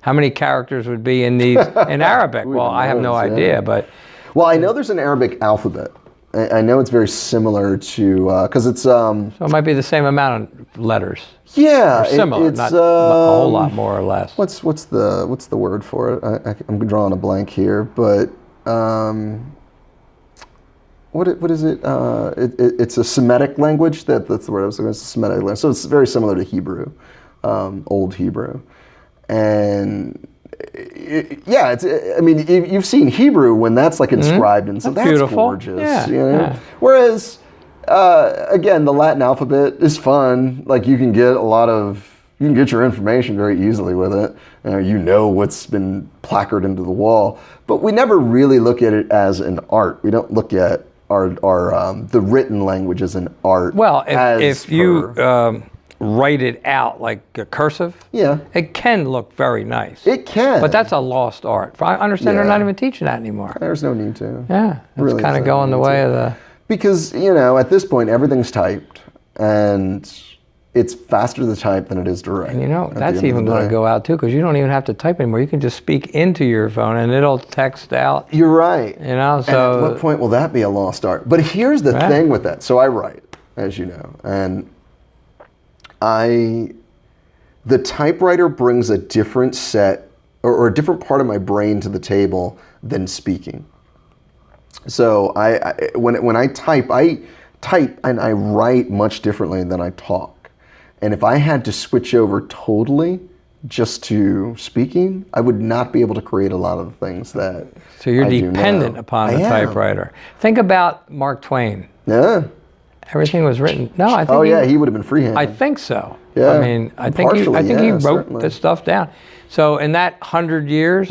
how many characters would be in these in Arabic? Well, I have no idea, but. Well, I know there's an Arabic alphabet. I know it's very similar to, because it's. So it might be the same amount of letters. Yeah, or similar, it's not a whole lot more or less. What's the word for it? I'm drawing a blank here, but what is it? It's a Semitic language. That's the word I was looking for. It's a Semitic language. So it's very similar to Hebrew, Old Hebrew, and it's. I mean, you've seen Hebrew when that's like inscribed and so that's beautiful. Gorgeous. Yeah, you know? yeah. Whereas, again, the Latin alphabet is fun. Like, you can get your information very easily with it. You know what's been placarded into the wall, but we never really look at it as an art. We don't look at our the written language as an art. Well, if you write it out like a cursive, it can look very nice. It can. But that's a lost art. I understand they're not even teaching that anymore. There's no need to. Yeah, it's Really kind of going the way of the. Because, at this point, everything's typed, and it's faster to type than it is to write. And that's even going to go out too, because you don't even have to type anymore. You can just speak into your phone and it'll text out. You're right. So. And at what point will that be a lost art? But here's the thing with that. So I write, as you know, and the typewriter brings a different set or a different part of my brain to the table than speaking. So when I type and I write much differently than I talk. And if I had to switch over totally just to speaking, I would not be able to create a lot of the things that So you're I do dependent now. upon I the am. typewriter. Think about Mark Twain. Yeah. Everything was written. No, I think. He would have been freehand. I think so. Yeah. I mean, I think he wrote certainly. this stuff down. So in that 100 years,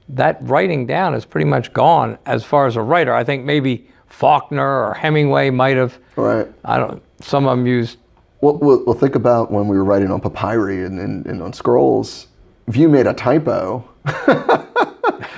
that writing down is pretty much gone as far as a writer. I think maybe Faulkner or Hemingway might have. Right. Some of them used. Well, think about when we were writing on papyri and on scrolls. If you made a typo,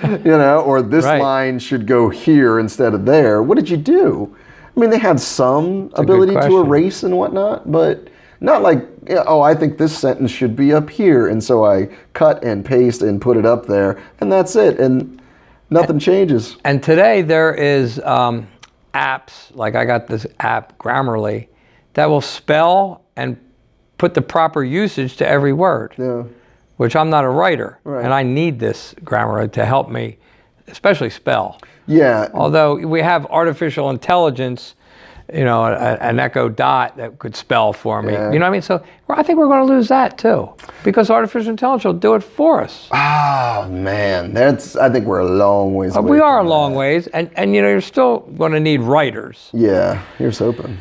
or this line should go here instead of there, what did you do? I mean, they had some ability to erase and whatnot, but not like, I think this sentence should be up here, and so I cut and paste and put it up there, and that's it. And Nothing changes. And today there is apps, like I got this app, Grammarly, that will spell and put the proper usage to every word, Yeah. which I'm not a writer. Right. And I need this Grammarly to help me, especially spell. Yeah. Although we have artificial intelligence, you know, an Echo Dot that could spell for me. Yeah. You know what I mean? So I think we're going to lose that too, because artificial intelligence will do it for us. Oh man, I think we're a long ways away. We are a from long that. ways, and you know, you're still going to need writers. Yeah, here's hoping.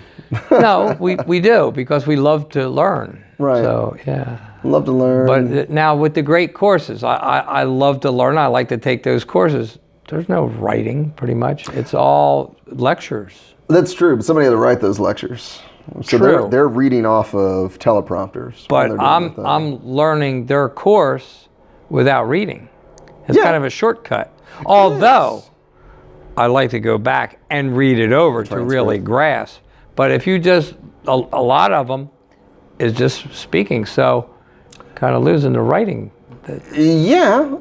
No, we do, because we love to learn. Right. So yeah. Love to learn. But now with the great courses, I love to learn. I like to take those courses. There's no writing, pretty much. It's all lectures. That's true, but somebody had to write those lectures. So True. they're reading off of teleprompters. while But they're doing the thing. I'm learning their course without reading. It's Yeah. kind of a shortcut. Although I like to go back and read it over to really grasp. But if you just, a lot of them is just speaking, so kind of losing the writing. Yeah,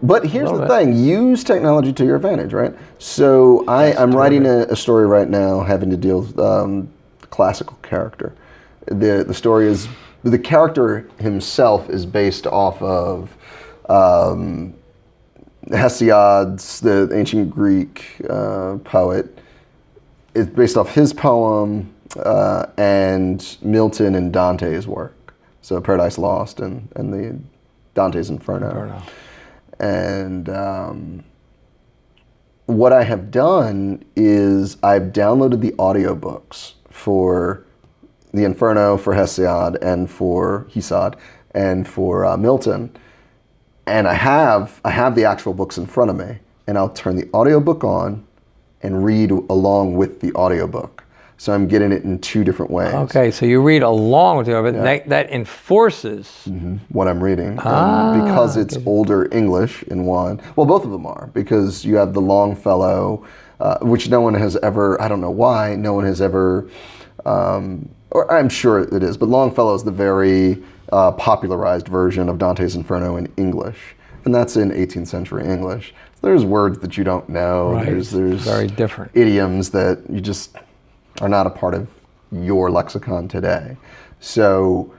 but here's the bit. thing: use technology to your advantage, right? So I'm writing a story right now having to deal with classical character. The story is the character himself is based off of Hesiod's, the ancient Greek poet. It's based off his poem and Milton and Dante's work. So Paradise Lost and the Dante's Inferno. And what I have done is I've downloaded the audiobooks for the Inferno, for Hesiod, and for Milton. And I have the actual books in front of me, and I'll turn the audiobook on and read along with the audiobook. So I'm getting it in two different ways. Okay, so you read along with it, but that enforces. What I'm reading. And because it's older English in one, well, both of them are, because you have the Longfellow, which no one has ever, I don't know why, no one has ever, or I'm sure it is, but Longfellow is the very popularized version of Dante's Inferno in English. And that's in 18th century English. There's words that you don't know. Right. There's Very different. idioms that you just are not a part of your lexicon today. So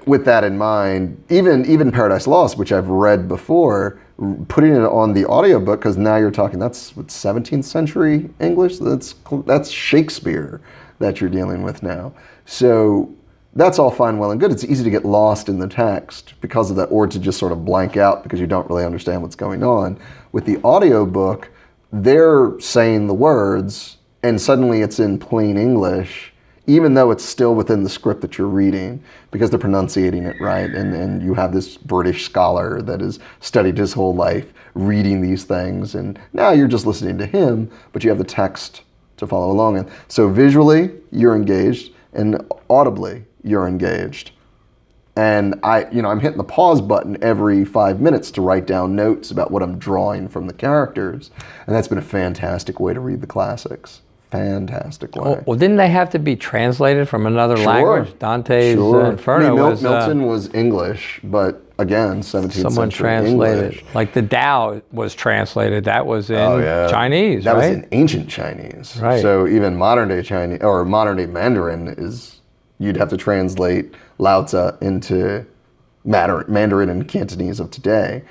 with that in mind, even Paradise Lost, which I've read before, putting it on the audiobook, because now you're talking, that's 17th century English, that's Shakespeare that you're dealing with now. So that's all fine, well and good. It's easy to get lost in the text because of that, or to just sort of blank out because you don't really understand what's going on. With the audiobook, they're saying the words, and suddenly it's in plain English, even though it's still within the script that you're reading, because they're pronunciating it right, and you have this British scholar that has studied his whole life reading these things, and now you're just listening to him, but you have the text to follow along in. So visually, you're engaged, and audibly, you're engaged. And I'm hitting the pause button every 5 minutes to write down notes about what I'm drawing from the characters, and that's been a fantastic way to read the classics. Fantastic way. Well, didn't they have to be translated from another language? Dante's Inferno was Milton was English, but again, 17th someone century translated. English. Like the Tao was translated. That was in Chinese, That right? was in ancient Chinese. Right. So even modern day Chinese or modern day Mandarin you'd have to translate Lao Tzu into Mandarin and Cantonese of today.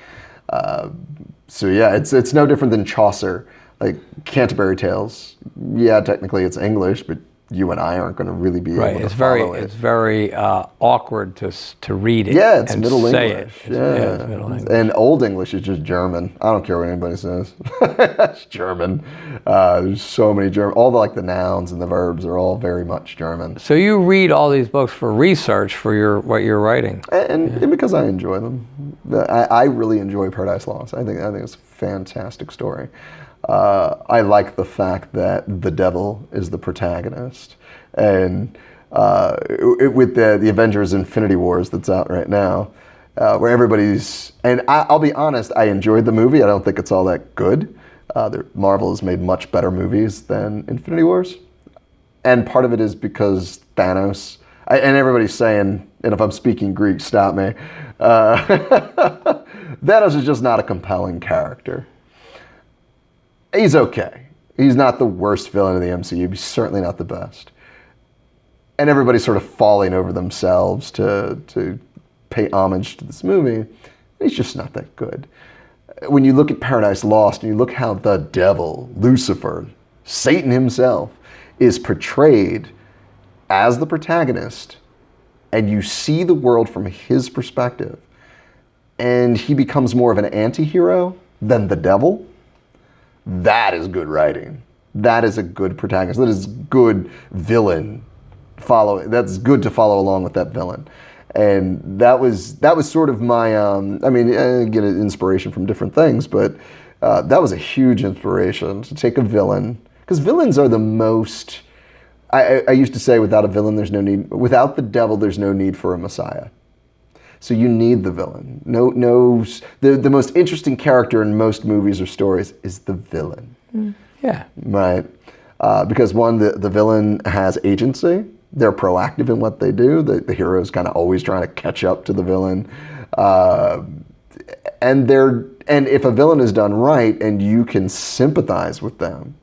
So yeah, it's no different than Chaucer. Like Canterbury Tales, yeah, technically it's English, but you and I aren't going to really be able to follow it. It's very awkward to read it. Yeah, it's and Middle say English. It. It's Middle English. And Old English is just German. I don't care what anybody says. It's German. There's so many German. All the nouns and the verbs are all very much German. So you read all these books for research for what you're writing. And because I enjoy them. I really enjoy Paradise Lost. I think it's a fantastic story. I like the fact that the devil is the protagonist, and with the Avengers Infinity Wars that's out right now, where everybody's, and I'll be honest, I enjoyed the movie. I don't think it's all that good. Marvel has made much better movies than Infinity Wars, and part of it is because Thanos, and everybody's saying, and if I'm speaking Greek, stop me, Thanos is just not a compelling character. He's okay. He's not the worst villain in the MCU. He's certainly not the best. And everybody's sort of falling over themselves to pay homage to this movie. He's just not that good. When you look at Paradise Lost and you look how the devil, Lucifer, Satan himself, is portrayed as the protagonist, and you see the world from his perspective, and he becomes more of an anti-hero than the devil, that is good writing. That is a good protagonist. That is good villain that's good to follow along with that villain. And that was sort of my, I get an inspiration from different things, but that was a huge inspiration to take a villain, because villains are the most, I used to say, without a villain, there's no need, without the devil, there's no need for a messiah. So you need the villain. The most interesting character in most movies or stories is the villain. Yeah. Right. Because one, the villain has agency. They're proactive in what they do. The hero is kind of always trying to catch up to the villain. And if a villain is done right and you can sympathize with them,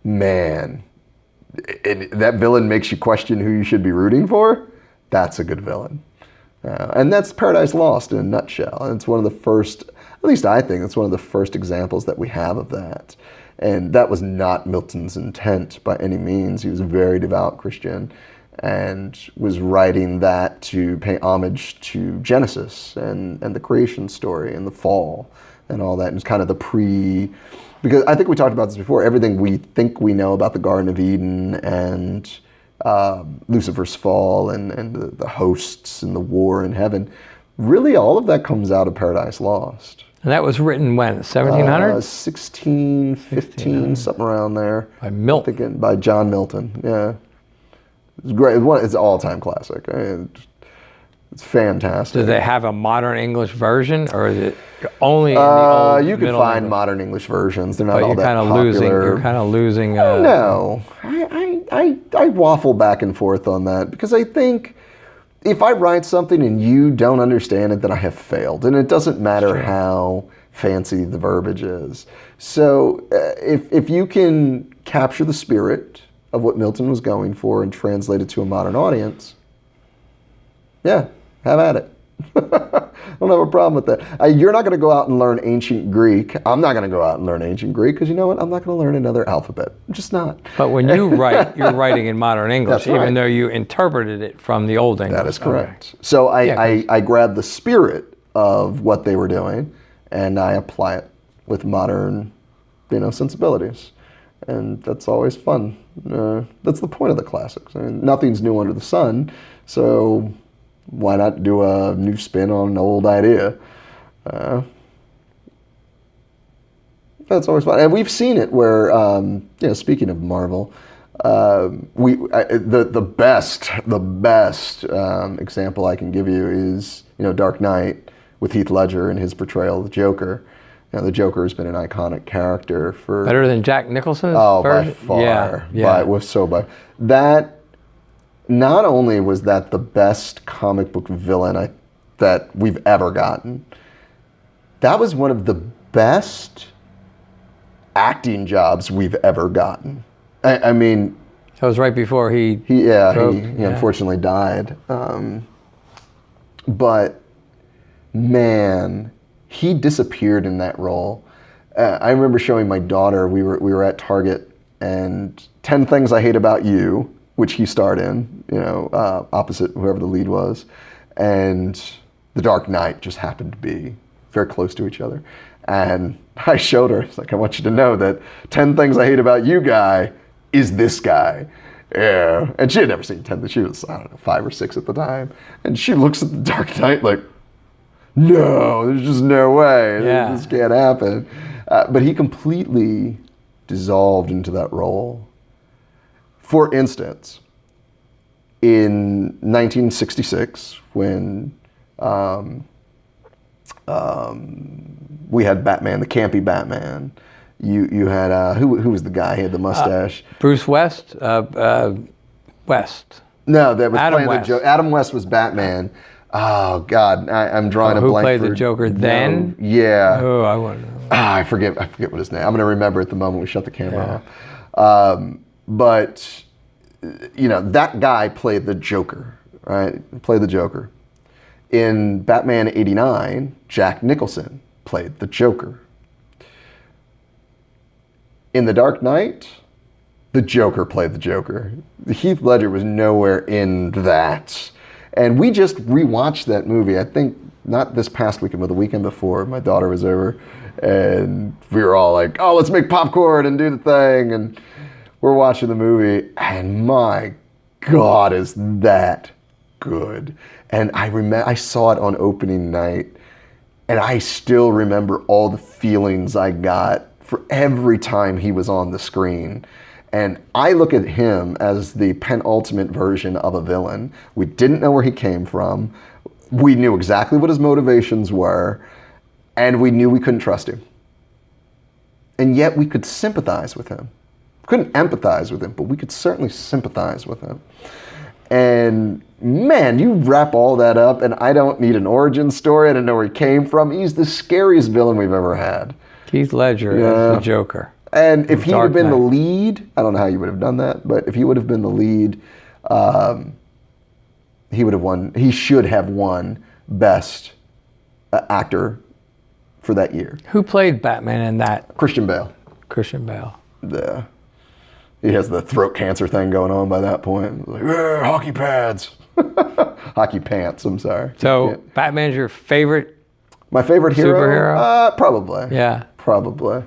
man, that villain makes you question who you should be rooting for, that's a good villain. And that's Paradise Lost in a nutshell. And it's one of the first, at least I think, it's one of the first examples that we have of that. And that was not Milton's intent by any means. He was a very devout Christian and was writing that to pay homage to Genesis and the creation story and the fall and all that. And it's kind of because I think we talked about this before, everything we think we know about the Garden of Eden and Lucifer's fall and the hosts and the war in heaven, really all of that comes out of Paradise Lost. And that was written when? 1700? 1615, something around there. By Milton. Thinking by John Milton, yeah. It's great. It's an all-time classic. It's fantastic. Do they have a modern English version, or is it only in the old you can Middle find English? modern English versions. They're not But all that popular. You're kind of losing. No, I waffle back and forth on that because I think if I write something and you don't understand it, then I have failed. And it doesn't matter how fancy the verbiage is. So if you can capture the spirit of what Milton was going for and translate it to a modern audience, yeah, have at it. I don't have a problem with that. You're not going to go out and learn ancient Greek. I'm not going to go out and learn ancient Greek because you know what? I'm not going to learn another alphabet. I'm just not. But when you write, you're writing in modern English, That's right. even though you interpreted it from the old English. That is correct. Okay. So I grabbed the spirit of what they were doing and I apply it with modern, sensibilities. And that's always fun. That's the point of the classics. I mean, nothing's new under the sun, so why not do a new spin on an old idea? That's always fun. And we've seen it where, speaking of Marvel, the best example I can give you is, Dark Knight with Heath Ledger and his portrayal of the Joker. The Joker has been an iconic character for... Better than Jack Nicholson's by version? far. Yeah. That, not only was that the best comic book villain that we've ever gotten, that was one of the best acting jobs we've ever gotten. I mean... That was right before he unfortunately died. But, man... He disappeared in that role. I remember showing my daughter, we were at Target, and 10 Things I Hate About You, which he starred in, opposite whoever the lead was, and The Dark Knight just happened to be very close to each other. And I showed her, it's like, I want you to know that 10 Things I Hate About You guy is this guy. Yeah. And she had never seen 10, she was, 5 or 6 at the time. And she looks at The Dark Knight like, no, there's just no way. Yeah. This can't happen. But he completely dissolved into that role. For instance, in 1966, when we had Batman, the campy Batman, you had, who was the guy? He had the mustache. Bruce West? West. No, that was Adam playing West. Adam West was Batman. Oh God, I'm drawing a Who blank. played the for- Joker no, then? Yeah. Oh, I wouldn't know. I forget what his name. I'm gonna remember at the moment we shut the camera off. But that guy played the Joker, right? Played the Joker. In Batman '89, Jack Nicholson played the Joker. In The Dark Knight, the Joker played the Joker. Heath Ledger was nowhere in that. And we just rewatched that movie, I think, not this past weekend, but the weekend before. My daughter was over, and we were all like, oh, let's make popcorn and do the thing. And we're watching the movie, and my God, is that good. And I saw it on opening night, and I still remember all the feelings I got for every time he was on the screen. And I look at him as the penultimate version of a villain. We didn't know where he came from. We knew exactly what his motivations were, and we knew we couldn't trust him. And yet we could sympathize with him. Couldn't empathize with him, but we could certainly sympathize with him. And man, you wrap all that up, and I don't need an origin story. I don't know where he came from. He's the scariest villain we've ever had. Keith Ledger as the Joker. And if he would have been the Knight. lead, I don't know how you would have done that, but if he would have been the lead, he would have won. He should have won Best Actor for that year. Who played Batman in that? Christian Bale. Christian Bale. He has the throat cancer thing going on by that point. Like, hockey pads. Hockey pants, I'm sorry. So Yeah. Batman's your favorite? My favorite hero? Superhero? Probably. Yeah. Probably.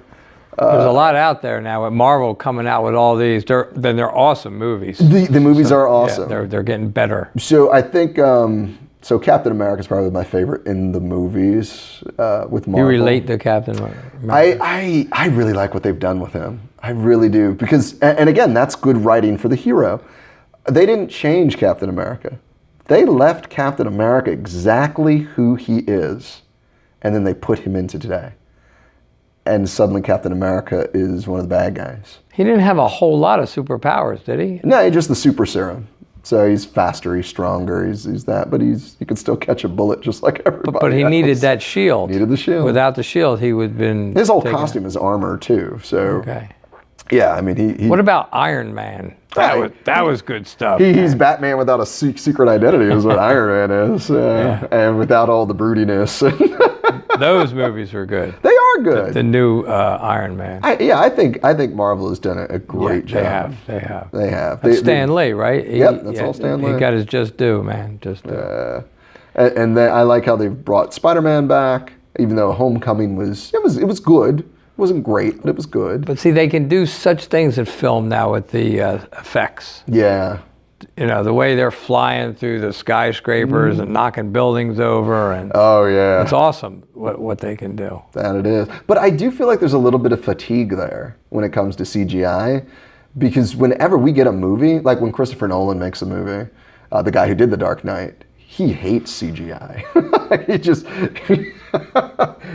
There's a lot out there now with Marvel coming out with all these. They're awesome movies. The movies are awesome. Yeah, they're getting better. So I think Captain America is probably my favorite in the movies with Marvel. You relate to Captain America? I really like what they've done with him. I really do, because and again, that's good writing for the hero. They didn't change Captain America. They left Captain America exactly who he is, and then they put him into today. And suddenly Captain America is one of the bad guys. He didn't have a whole lot of superpowers, did he? No, just the super serum. So he's faster, he's stronger, he's that, but he could still catch a bullet just like everybody But he else. needed that shield. Needed the shield. Without the shield, he would have been. His whole taken costume is armor too. So Okay. yeah, I mean he What about Iron Man? That was good stuff. he's Batman without a secret identity is what Iron Man is, and without all the broodiness. Those movies were good. They are good. The new Iron Man. I think Marvel has done a great job. They have. They have. That's Stan Lee, right? Yep, that's all Stan Lee. He got his just due, man. Just due. And then I like how they've brought Spider-Man back, even though Homecoming was good. It wasn't great, but it was good. But see, they can do such things in film now with the effects. Yeah. You know, the way they're flying through the skyscrapers and knocking buildings over, and Oh yeah. it's awesome what they can do. That it is. But I do feel like there's a little bit of fatigue there when it comes to CGI, because whenever we get a movie, like when Christopher Nolan makes a movie, the guy who did The Dark Knight, he hates CGI.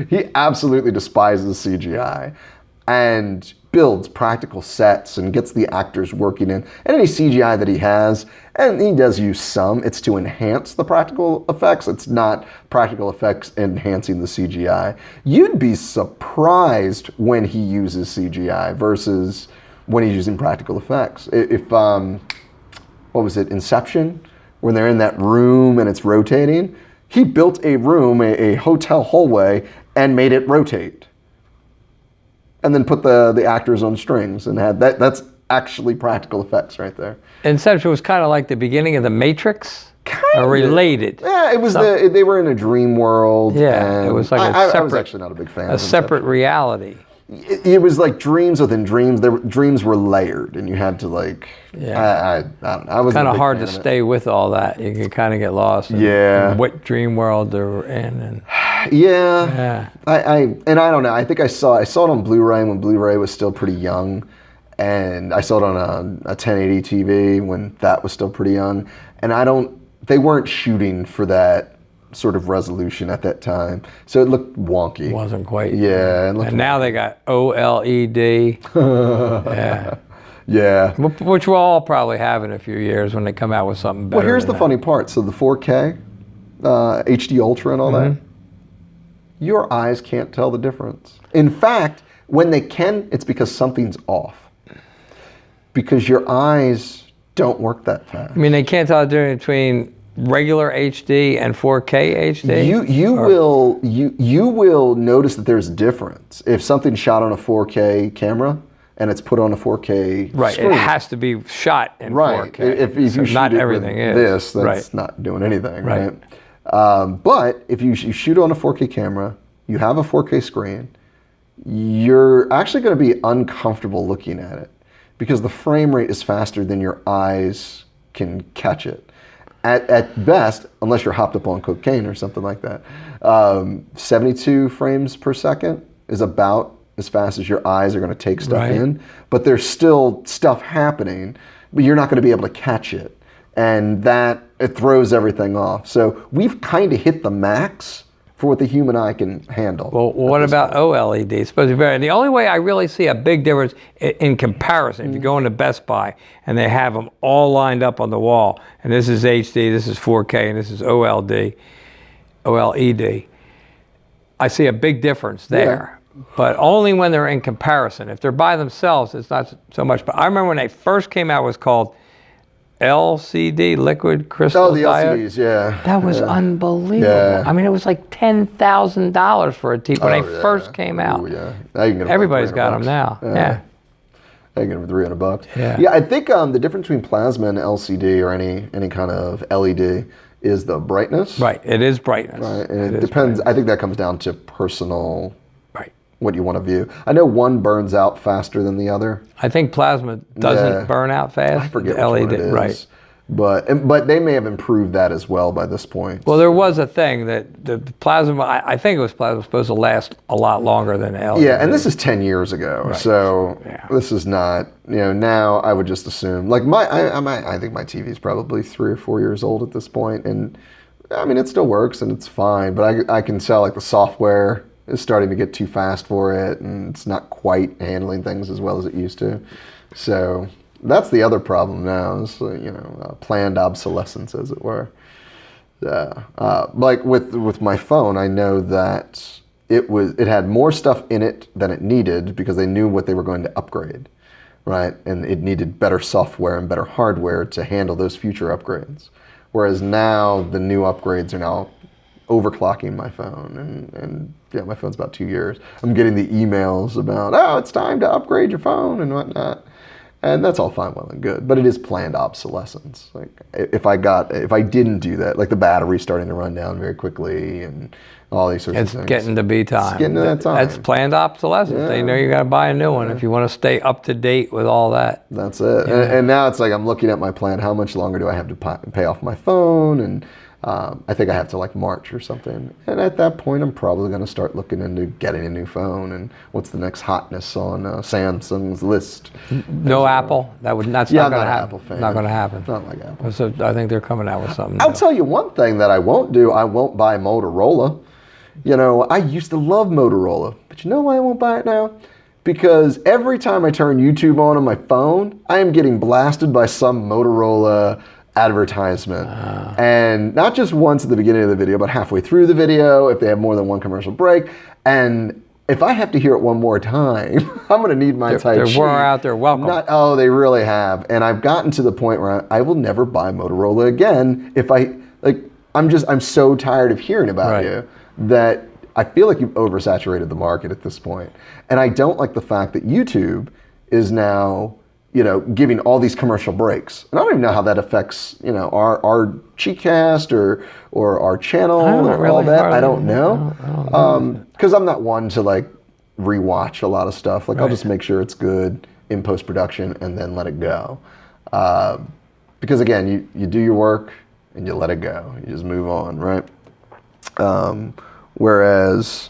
He absolutely despises CGI and builds practical sets and gets the actors working in. And any CGI that he has, and he does use some, it's to enhance the practical effects. It's not practical effects enhancing the CGI. You'd be surprised when he uses CGI versus when he's using practical effects. If, what was it, Inception? When they're in that room and it's rotating, he built a room, a hotel hallway, and made it rotate. And then put the actors on strings and had that. That's actually practical effects right there. Inception was kind of like the beginning of The Matrix. Kinda. Related. Yeah, it was they were in a dream world. Yeah, and it was like a I was separate- actually not a big fan. A of separate reality. It was like dreams within dreams. Dreams were layered, and you had to like. Yeah. I don't know. I was Kind of hard to stay with all that. You can kind of get lost in what dream world they're in. And Yeah. I don't know. I think I saw it on Blu-ray when Blu-ray was still pretty young, and I saw it on a 1080 TV when that was still pretty young. And they weren't shooting for that sort of resolution at that time, so it looked wonky. wasn't quite. Yeah. And now they got OLED. Yeah. Yeah. Which we'll all probably have in a few years when they come out with something better. Well, here's than the funny part. So the 4K, HD Ultra and all that, your eyes can't tell the difference. In fact, when they can, it's because something's off. Because your eyes don't work that fast. I mean, they can't tell the difference between regular HD and 4K HD? You will notice that there's a difference. If something's shot on a 4K camera and it's put on a 4K right, screen. It has to be shot in 4K. If you shoot not it everything with is. this, that's not doing anything, Right. But if you shoot on a 4K camera, you have a 4K screen, you're actually going to be uncomfortable looking at it because the frame rate is faster than your eyes can catch it. At best, unless you're hopped up on cocaine or something like that, 72 frames per second is about as fast as your eyes are going to take stuff in. But there's still stuff happening, but you're not going to be able to catch it. And it throws everything off. So we've kind of hit the max for what the human eye can handle. Well, what about OLED? It's supposed to be better. The only way I really see a big difference in comparison, if you go into Best Buy and they have them all lined up on the wall, and this is HD, this is 4K, and this is OLED, I see a big difference there. Yeah. But only when they're in comparison. If they're by themselves, it's not so much. But I remember when they first came out, it was called LCD, liquid crystal diode. LCDs, yeah. That was unbelievable. Yeah. I mean, it was like $10,000 for a TV when they first came out. Oh, yeah. Now you can get Everybody's got them now. Yeah. I can get them for $300. Yeah. I think the difference between plasma and LCD or any kind of LED is the brightness. Right. It is brightness. Right. And it depends. I think that comes down to personal. Right. What you want to view. I know one burns out faster than the other. I think plasma doesn't burn out fast. I forget the which LED, one it is. right. But they may have improved that as well by this point. Well, there was a thing that the plasma, I think it was plasma, was supposed to last a lot longer than LED. Yeah, and this is 10 years ago, Right. so this is not, now I would just assume, like I think my TV is probably 3 or 4 years old at this point, and I mean, it still works and it's fine, but I can tell like the software is starting to get too fast for it, and it's not quite handling things as well as it used to. So that's the other problem now is, planned obsolescence, as it were. Like with my phone, I know that it had more stuff in it than it needed because they knew what they were going to upgrade, right? And it needed better software and better hardware to handle those future upgrades. Whereas now the new upgrades are now overclocking my phone, and my phone's about 2 years. I'm getting the emails about, it's time to upgrade your phone and whatnot. And that's all fine, well and good, but it is planned obsolescence. Like if I didn't do that, like the battery's starting to run down very quickly and all these sorts of things. It's getting to be time. It's getting to that time. That's planned obsolescence. Yeah. They know you got to buy a new one if you want to stay up to date with all that. That's it. And now it's like I'm looking at my plan. How much longer do I have to pay off my phone? And I think I have to like March or something. And at that point, I'm probably going to start looking into getting a new phone and what's the next hotness on Samsung's list. No Apple. That's not going to happen. Apple fan. Not going to happen. Not like Apple. So I think they're coming out with something. I'll tell you one thing that I won't do. I won't buy Motorola. I used to love Motorola, but you know why I won't buy it now? Because every time I turn YouTube on my phone, I am getting blasted by some Motorola advertisement. And not just once at the beginning of the video, but halfway through the video, if they have more than one commercial break. And if I have to hear it one more time, I'm going to need my Tai Chi. They're wore out. They're welcome. They really have. And I've gotten to the point where I will never buy Motorola again if I'm so tired of hearing about you that I feel like you've oversaturated the market at this point. And I don't like the fact that YouTube is now, giving all these commercial breaks. And I don't even know how that affects, our Cheatcast or our channel or all that. I don't know. Because I'm not one to like rewatch a lot of stuff. Like I'll just make sure it's good in post-production and then let it go. Because again, you do your work and you let it go. You just move on, right? Whereas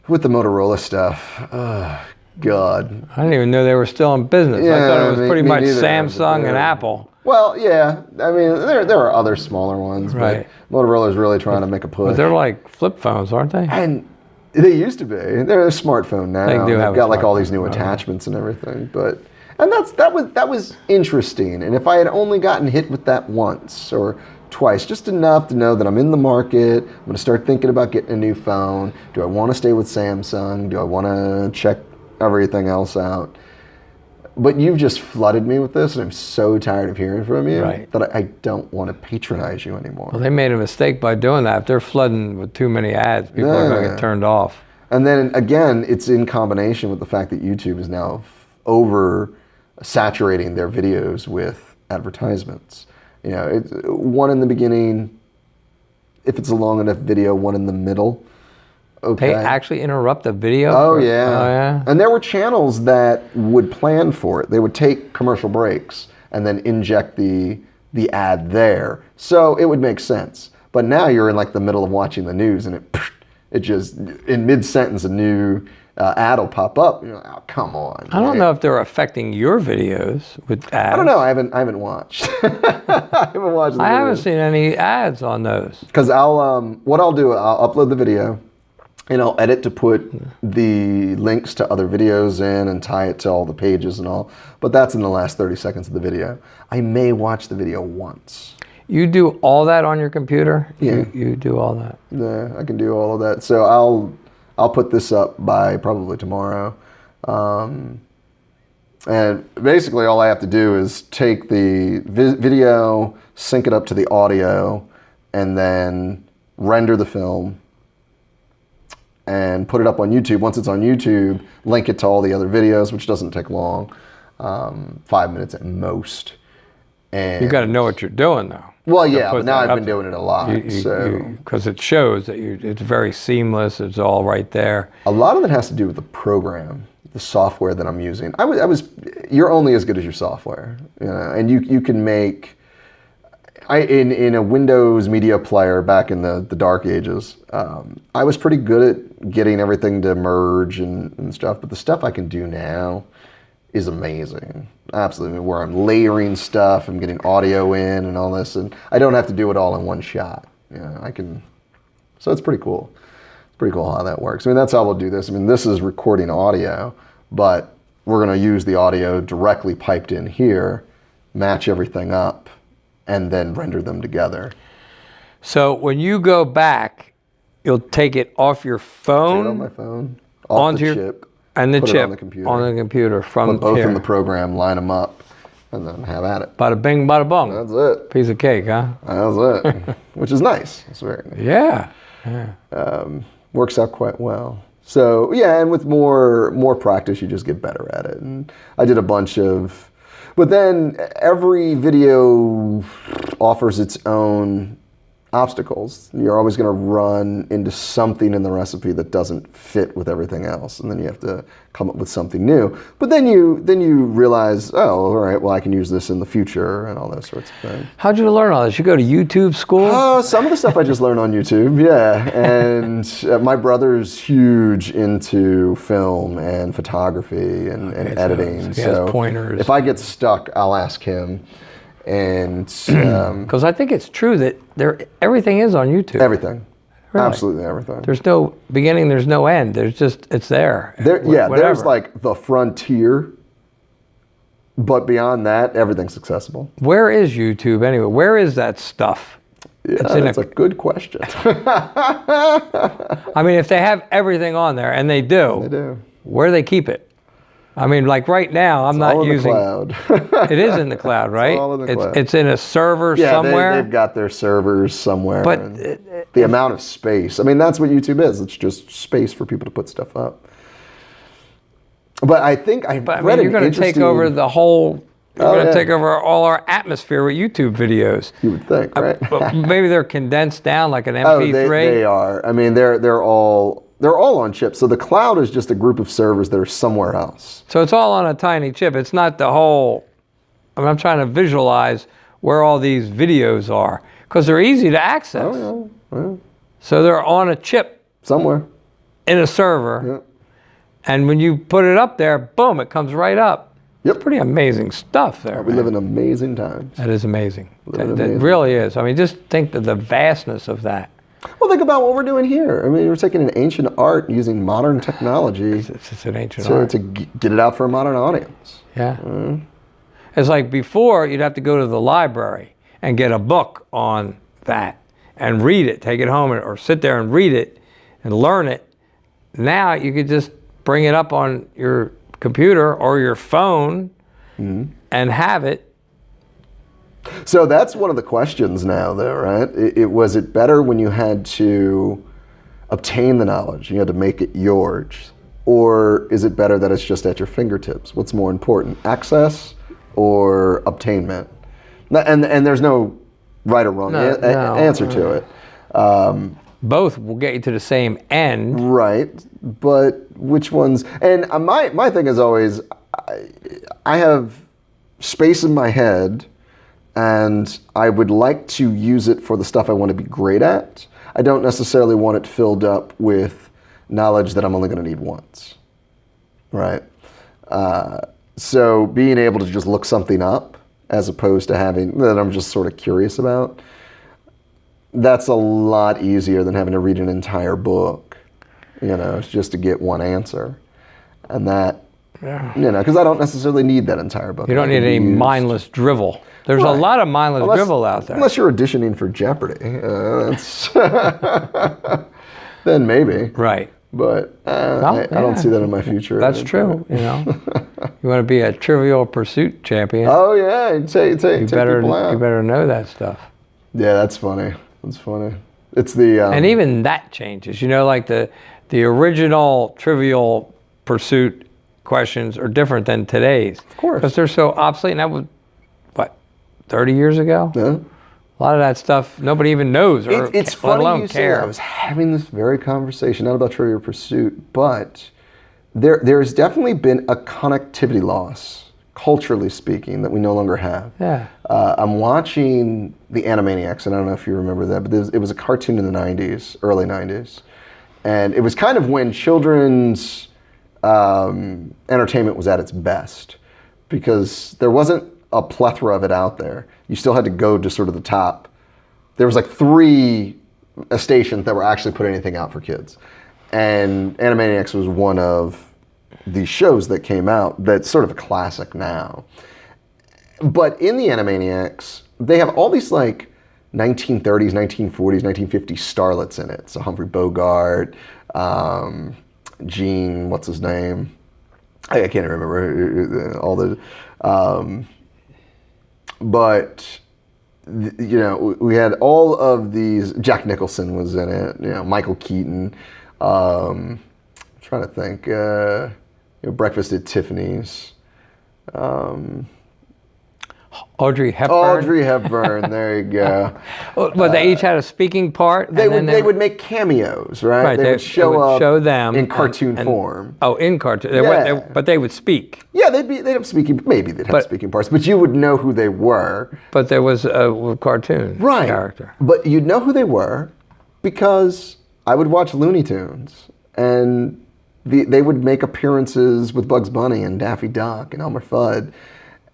with the Motorola stuff, God. I didn't even know they were still in business. I thought it was pretty much neither. Samsung and Apple. Well, yeah. I mean, there are other smaller ones, but Motorola's really trying to make a push. But they're like flip phones, aren't they? And they used to be. They're a smartphone now. They do have They've got like all smartphone, these new attachments and everything. But And that was interesting. And if I had only gotten hit with that once or twice, just enough to know that I'm in the market, I'm going to start thinking about getting a new phone. Do I want to stay with Samsung? Do I want to check everything else out? But you've just flooded me with this, and I'm so tired of hearing from you that I don't want to patronize you anymore. Well, they made a mistake by doing that. If they're flooding with too many ads, people are going to get turned off. And then again, it's in combination with the fact that YouTube is now over saturating their videos with advertisements. You know, it's one in the beginning, if it's a long enough video, one in the middle. Okay. They actually interrupt the video? Oh, yeah. And there were channels that would plan for it. They would take commercial breaks and then inject the ad there. So it would make sense. But now you're in like the middle of watching the news and it just, in mid-sentence, a new ad will pop up. You're like, oh, come on. I don't know if they're affecting your videos with ads. I don't know. I haven't watched. I haven't watched the I haven't videos. seen any ads on those. Because what I'll do, I'll upload the video and I'll edit to put the links to other videos in and tie it to all the pages and all. But that's in the last 30 seconds of the video. I may watch the video once. You do all that on your computer? Yeah. You do all that? Yeah, I can do all of that. So I'll put this up by probably tomorrow. And basically all I have to do is take the video, sync it up to the audio, and then render the film and put it up on YouTube. Once it's on YouTube, link it to all the other videos, which doesn't take long, 5 minutes at most. And You got to know what you're doing, though. well, yeah, but now I've been doing it a lot. Because it shows that it's very seamless. It's all right there. A lot of it has to do with the program, the software that I'm using. You're only as good as your software, you know, and you can make. In a Windows media player back in the dark ages, I was pretty good at getting everything to merge and stuff. But the stuff I can do now is amazing. Absolutely. Where I'm layering stuff, I'm getting audio in and all this, and I don't have to do it all in one shot. You know, I can. So it's pretty cool. It's pretty cool how that works. I mean, that's how we'll do this. I mean, this is recording audio, but we're going to use the audio directly piped in here, match everything up, and then render them together. So when you go back, you'll take it off your phone, Put it on my phone, off the chip, and the put chip it on the computer from put both here. in the program, line them up, and then have at it. Bada bing, bada bong. That's it. Piece of cake, huh? That's it. Which is nice. It's very nice. Yeah. Works out quite well. So yeah, and with more practice, you just get better at it. And I did a bunch of, but then every video offers its own obstacles. You're always going to run into something in the recipe that doesn't fit with everything else, and then you have to come up with something new. But then you realize, oh, all right, well, I can use this in the future and all those sorts of things. How'd you learn all this? You go to YouTube school? Some of the stuff I just learned on YouTube, yeah. And my brother's huge into film and photography and editing. So he has pointers. If I get stuck, I'll ask him. And because I think it's true that everything is on YouTube. Everything, Really? Absolutely everything. There's no beginning. There's no end. There's just it's there. There's like the frontier, but beyond that, everything's accessible. Where is YouTube anyway? Where is that stuff? Yeah, that's a good question. I mean, if they have everything on there, and they do, where do they keep it? I mean, like right now, I'm not using. It's all in the cloud. It is in the cloud, right? It's all in the cloud. It's in a server somewhere. They've got their servers somewhere. But the amount of space. I mean, that's what YouTube is. It's just space for people to put stuff up. But I think you're going to take over the whole. You're going to take over all our atmosphere with YouTube videos. You would think, right? But maybe they're condensed down like an MP3. Oh, they are. I mean, they're all on chips. So the cloud is just a group of servers that are somewhere else. So it's all on a tiny chip. It's not the whole. I mean, I'm trying to visualize where all these videos are because they're easy to access. Oh, yeah. So they're on a chip somewhere in a server. Yeah. And when you put it up there, boom, it comes right up. Yep. It's pretty amazing stuff there. We live in amazing times. That is amazing. That really is. I mean, just think of the vastness of that. Well, think about what we're doing here. I mean, we're taking an ancient art using modern technology It's just an ancient to, art. to get it out for a modern audience. Yeah. It's like before, you'd have to go to the library and get a book on that and read it, take it home, or sit there and read it and learn it. Now you could just bring it up on your computer or your phone and have it. So that's one of the questions now, though, right? Was it better when you had to obtain the knowledge, you had to make it yours, or is it better that it's just at your fingertips? What's more important, access or obtainment? And there's no right or wrong answer to it. Both will get you to the same end. Right, but which ones? And my thing is always, I have space in my head, and I would like to use it for the stuff I want to be great at. I don't necessarily want it filled up with knowledge that I'm only going to need once, right? So being able to just look something up as opposed to having that I'm just sort of curious about, that's a lot easier than having to read an entire book, just to get one answer. And that, because I don't necessarily need that entire book. You don't need any mindless drivel. There's a lot of mindless drivel out there. Unless you're auditioning for Jeopardy. Then maybe. Right. But I don't see that in my future. That's true. You want to be a Trivial Pursuit champion. Oh yeah, take people out. You better know that stuff. Yeah, that's funny. That's funny. It's the and even that changes. Like the original Trivial Pursuit questions are different than today's. Of course. Because they're so obsolete. And that was, 30 years ago? Yeah. A lot of that stuff nobody even knows, or it's let funny alone you say care. that. I was having this very conversation, not about Trivial Pursuit, but there's definitely been a connectivity loss, culturally speaking, that we no longer have. Yeah. I'm watching the Animaniacs, and I don't know if you remember that, but it was a cartoon in the 90s, early 90s. And it was kind of when children's entertainment was at its best, because there wasn't a plethora of it out there. You still had to go to sort of the top. There was like 3 stations that were actually putting anything out for kids. And Animaniacs was one of these shows that came out that's sort of a classic now. But in the Animaniacs, they have all these like 1930s, 1940s, 1950s starlets in it. So Humphrey Bogart, Gene, what's his name? I can't remember all the... But we had all of these. Jack Nicholson was in it. Michael Keaton. I'm trying to think. Breakfast at Tiffany's. Audrey Hepburn. Audrey Hepburn. There you go. But they each had a speaking part. They would make cameos, right? Right. They would show them in cartoon form. Oh, in cartoon. But they would speak. Yeah, they'd have speaking. Maybe they'd have speaking parts, but you would know who they were. But there was a cartoon character. But you'd know who they were because I would watch Looney Tunes, and they would make appearances with Bugs Bunny and Daffy Duck and Elmer Fudd.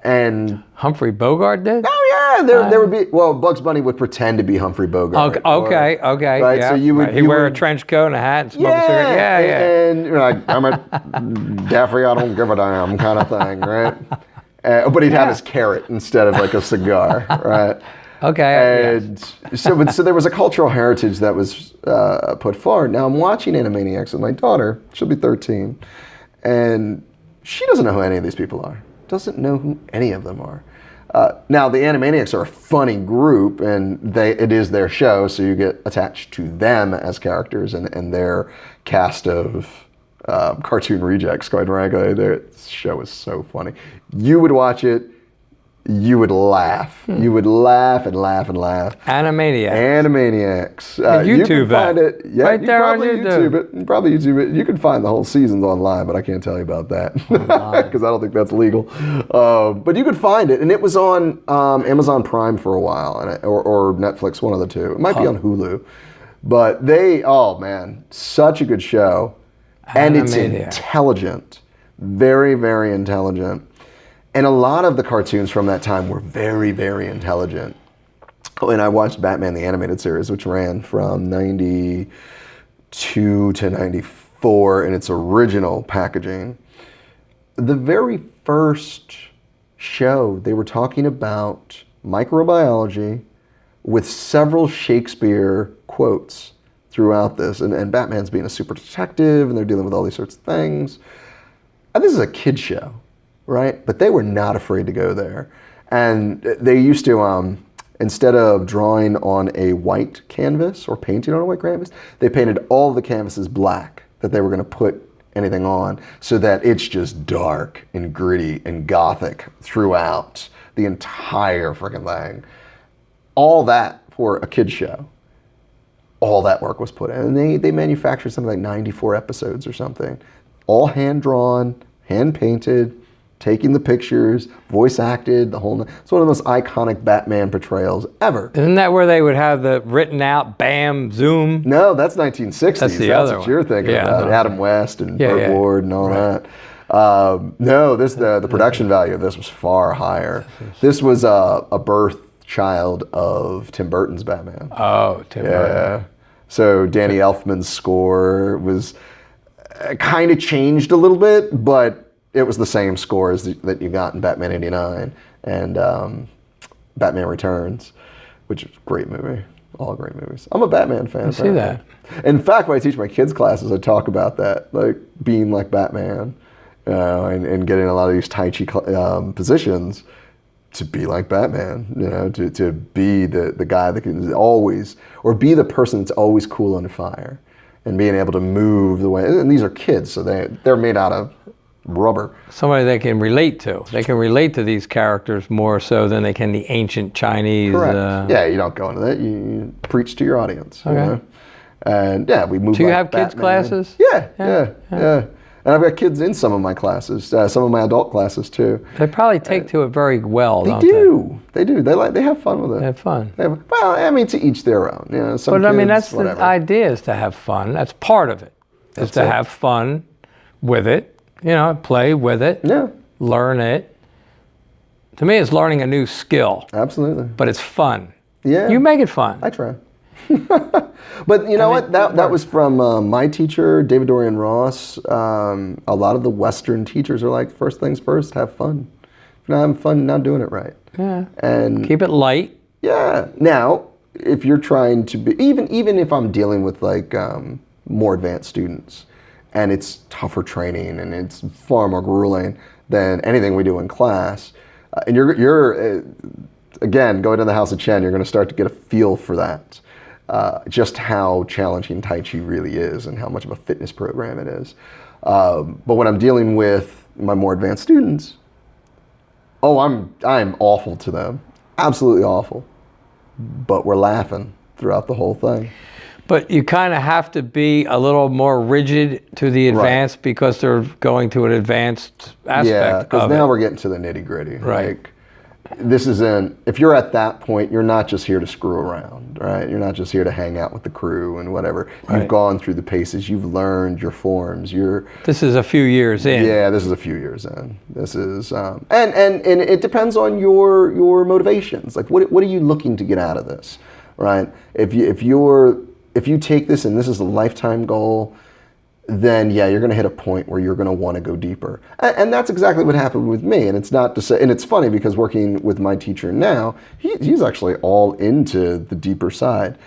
And Humphrey Bogart did? Oh yeah, there would be. Well, Bugs Bunny would pretend to be Humphrey Bogart. Okay. Right, yeah, so you would he'd wear a trench coat and a hat and smoke a cigarette. Yeah. And you're like, I'm a Daffy, I don't give a damn kind of thing, right? But he'd have his carrot instead of like a cigar, right? Okay. And so there was a cultural heritage that was put forward. Now I'm watching Animaniacs with my daughter. She'll be 13, and she doesn't know who any of these people are. Doesn't know who any of them are. Now the Animaniacs are a funny group, and it is their show, so you get attached to them as characters and their cast of cartoon rejects. Quite frankly, their show is so funny. You would watch it, you would laugh. You would laugh and laugh and laugh. Animaniacs. YouTube you can find it. Yeah, right there on YouTube it. You probably YouTube it. You can find the whole seasons online, but I can't tell you about that because I don't think that's legal. But you could find it, and it was on Amazon Prime for a while, or Netflix, one of the two. It might be on Hulu. But such a good show, and it's intelligent, very, very intelligent. And a lot of the cartoons from that time were very, very intelligent. Oh, and I watched Batman the Animated Series, which ran from 92 to 94 in its original packaging. The very first show, they were talking about microbiology with several Shakespeare quotes throughout this. And Batman's being a super detective, and they're dealing with all these sorts of things. And this is a kid show, right? But they were not afraid to go there. And they used to, instead of drawing on a white canvas or painting on a white canvas, they painted all the canvases black that they were going to put anything on, so that it's just dark and gritty and gothic throughout the entire freaking thing. All that for a kid's show. All that work was put in. And they manufactured something like 94 episodes or something. All hand-drawn, hand-painted, taking the pictures, voice acted, the whole. It's one of the most iconic Batman portrayals ever. Isn't that where they would have the written out, bam, zoom? No, that's 1960s. That's the That's other what one. you're thinking Yeah, about. no. Adam West and Yeah, Burt yeah. Ward and all that. No, the production value of this was far higher. This was a birth child of Tim Burton's Batman. Oh, Tim Burton. Yeah. So Danny Elfman's score was kind of changed a little bit, but it was the same score as that you got in Batman '89 and Batman Returns, which is a great movie. All great movies. I'm a Batman fan. I see that. In fact, when I teach my kids classes, I talk about that, like being like Batman, and getting a lot of these Tai Chi positions to be like Batman, to be the guy that can always, or be the person that's always cool under fire, and being able to move the way. And these are kids, so they're made out of rubber. Somebody they can relate to. They can relate to these characters more so than they can the ancient Chinese. Correct. Yeah, you don't go into that. You preach to your audience. Okay. You know? And yeah, we move. Do you like have kids' Batman. classes? Yeah. And I've got kids in some of my classes, some of my adult classes too. They probably take to it very well, They don't do. They do. They have fun with it. they? They have fun. Well, I mean, to each their own. Some But I mean, kids, that's whatever. the idea, is to have fun. That's part of it, is That's to it. have fun with it. Play with it, Yeah, learn it. To me, it's learning a new skill, absolutely. but it's fun. Yeah, You make it fun. I try. But you know what? That was from my teacher, David Dorian Ross. A lot of the Western teachers are like, first things first, have fun. If you're not having fun, you're not doing it right. Yeah. And Keep it light. yeah. Now, if you're trying to be, even if I'm dealing with like more advanced students, and it's tougher training and it's far more grueling than anything we do in class, and you're again going to the House of Chen, you're going to start to get a feel for that. Just how challenging Tai Chi really is and how much of a fitness program it is. But when I'm dealing with my more advanced students, I'm awful to them. Absolutely awful. But we're laughing throughout the whole thing. But you kind of have to be a little more rigid to the advanced because they're going to an advanced aspect Yeah, because of now it. we're getting to the nitty gritty. Right. Like, this isn't, if you're at that point, you're not just here to screw around, right? You're not just here to hang out with the crew and whatever. Right. You've gone through the paces, you've learned your forms, This is a few years in. Yeah, this is a few years in. This is, and it depends on your motivations. Like, what are you looking to get out of this, right? If you take this and this is a lifetime goal, then yeah, you're going to hit a point where you're going to want to go deeper. And that's exactly what happened with me. And it's not to say, and it's funny because working with my teacher now, he's actually all into the deeper side,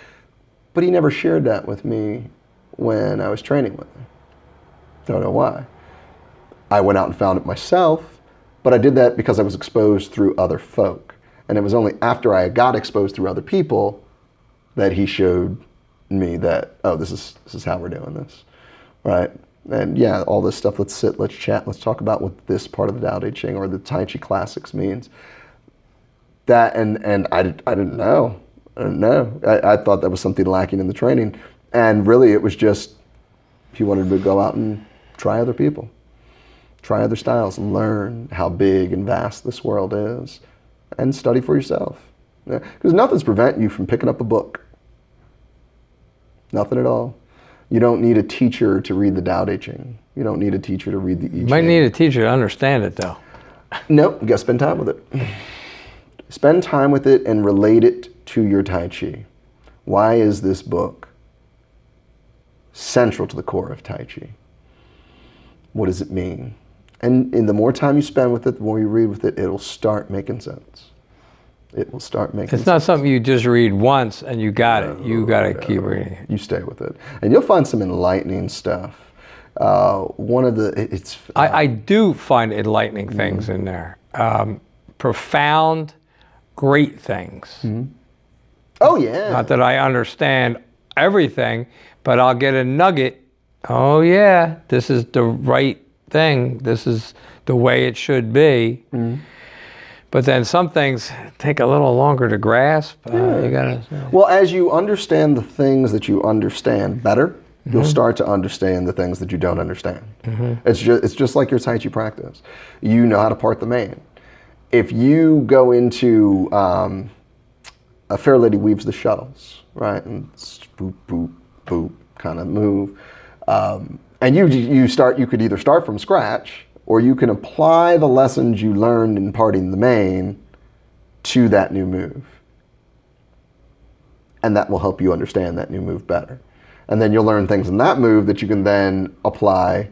but he never shared that with me when I was training with him. Don't know why. I went out and found it myself, but I did that because I was exposed through other folk. And it was only after I got exposed through other people that he showed me that, oh, this is how we're doing this, right? And yeah, all this stuff, let's sit, let's chat, let's talk about what this part of the Tao Te Ching or the Tai Chi Classics means. That, and I didn't know. I thought that was something lacking in the training. And really it was just, he wanted to go out and try other people, try other styles, and learn how big and vast this world is, and study for yourself. Because nothing's preventing you from picking up a book. Nothing at all. You don't need a teacher to read the Tao Te Ching. You don't need a teacher to read the I Ching. You might need a teacher to understand it, though. Nope, you gotta spend time with it. Spend time with it and relate it to your Tai Chi. Why is this book central to the core of Tai Chi? What does it mean? And the more time you spend with it, the more you read with it, it'll start making sense. It will start making sense. It's not something you just read once and you got it. You got to keep reading it. You stay with it. And you'll find some enlightening stuff. I do find enlightening things in there. Profound, great things. Oh, yeah. Not that I understand everything, but I'll get a nugget. Oh, yeah, this is the right thing. This is the way it should be. But then some things take a little longer to grasp. You gotta. Well, as you understand the things that you understand better, you'll start to understand the things that you don't understand. It's just like your Tai Chi practice. You know how to part the mane. If you go into a fair lady weaves the shuttles, right, and it's boop boop boop kind of move, and you could either start from scratch, or you can apply the lessons you learned in parting the mane to that new move. And that will help you understand that new move better. And then you'll learn things in that move that you can then apply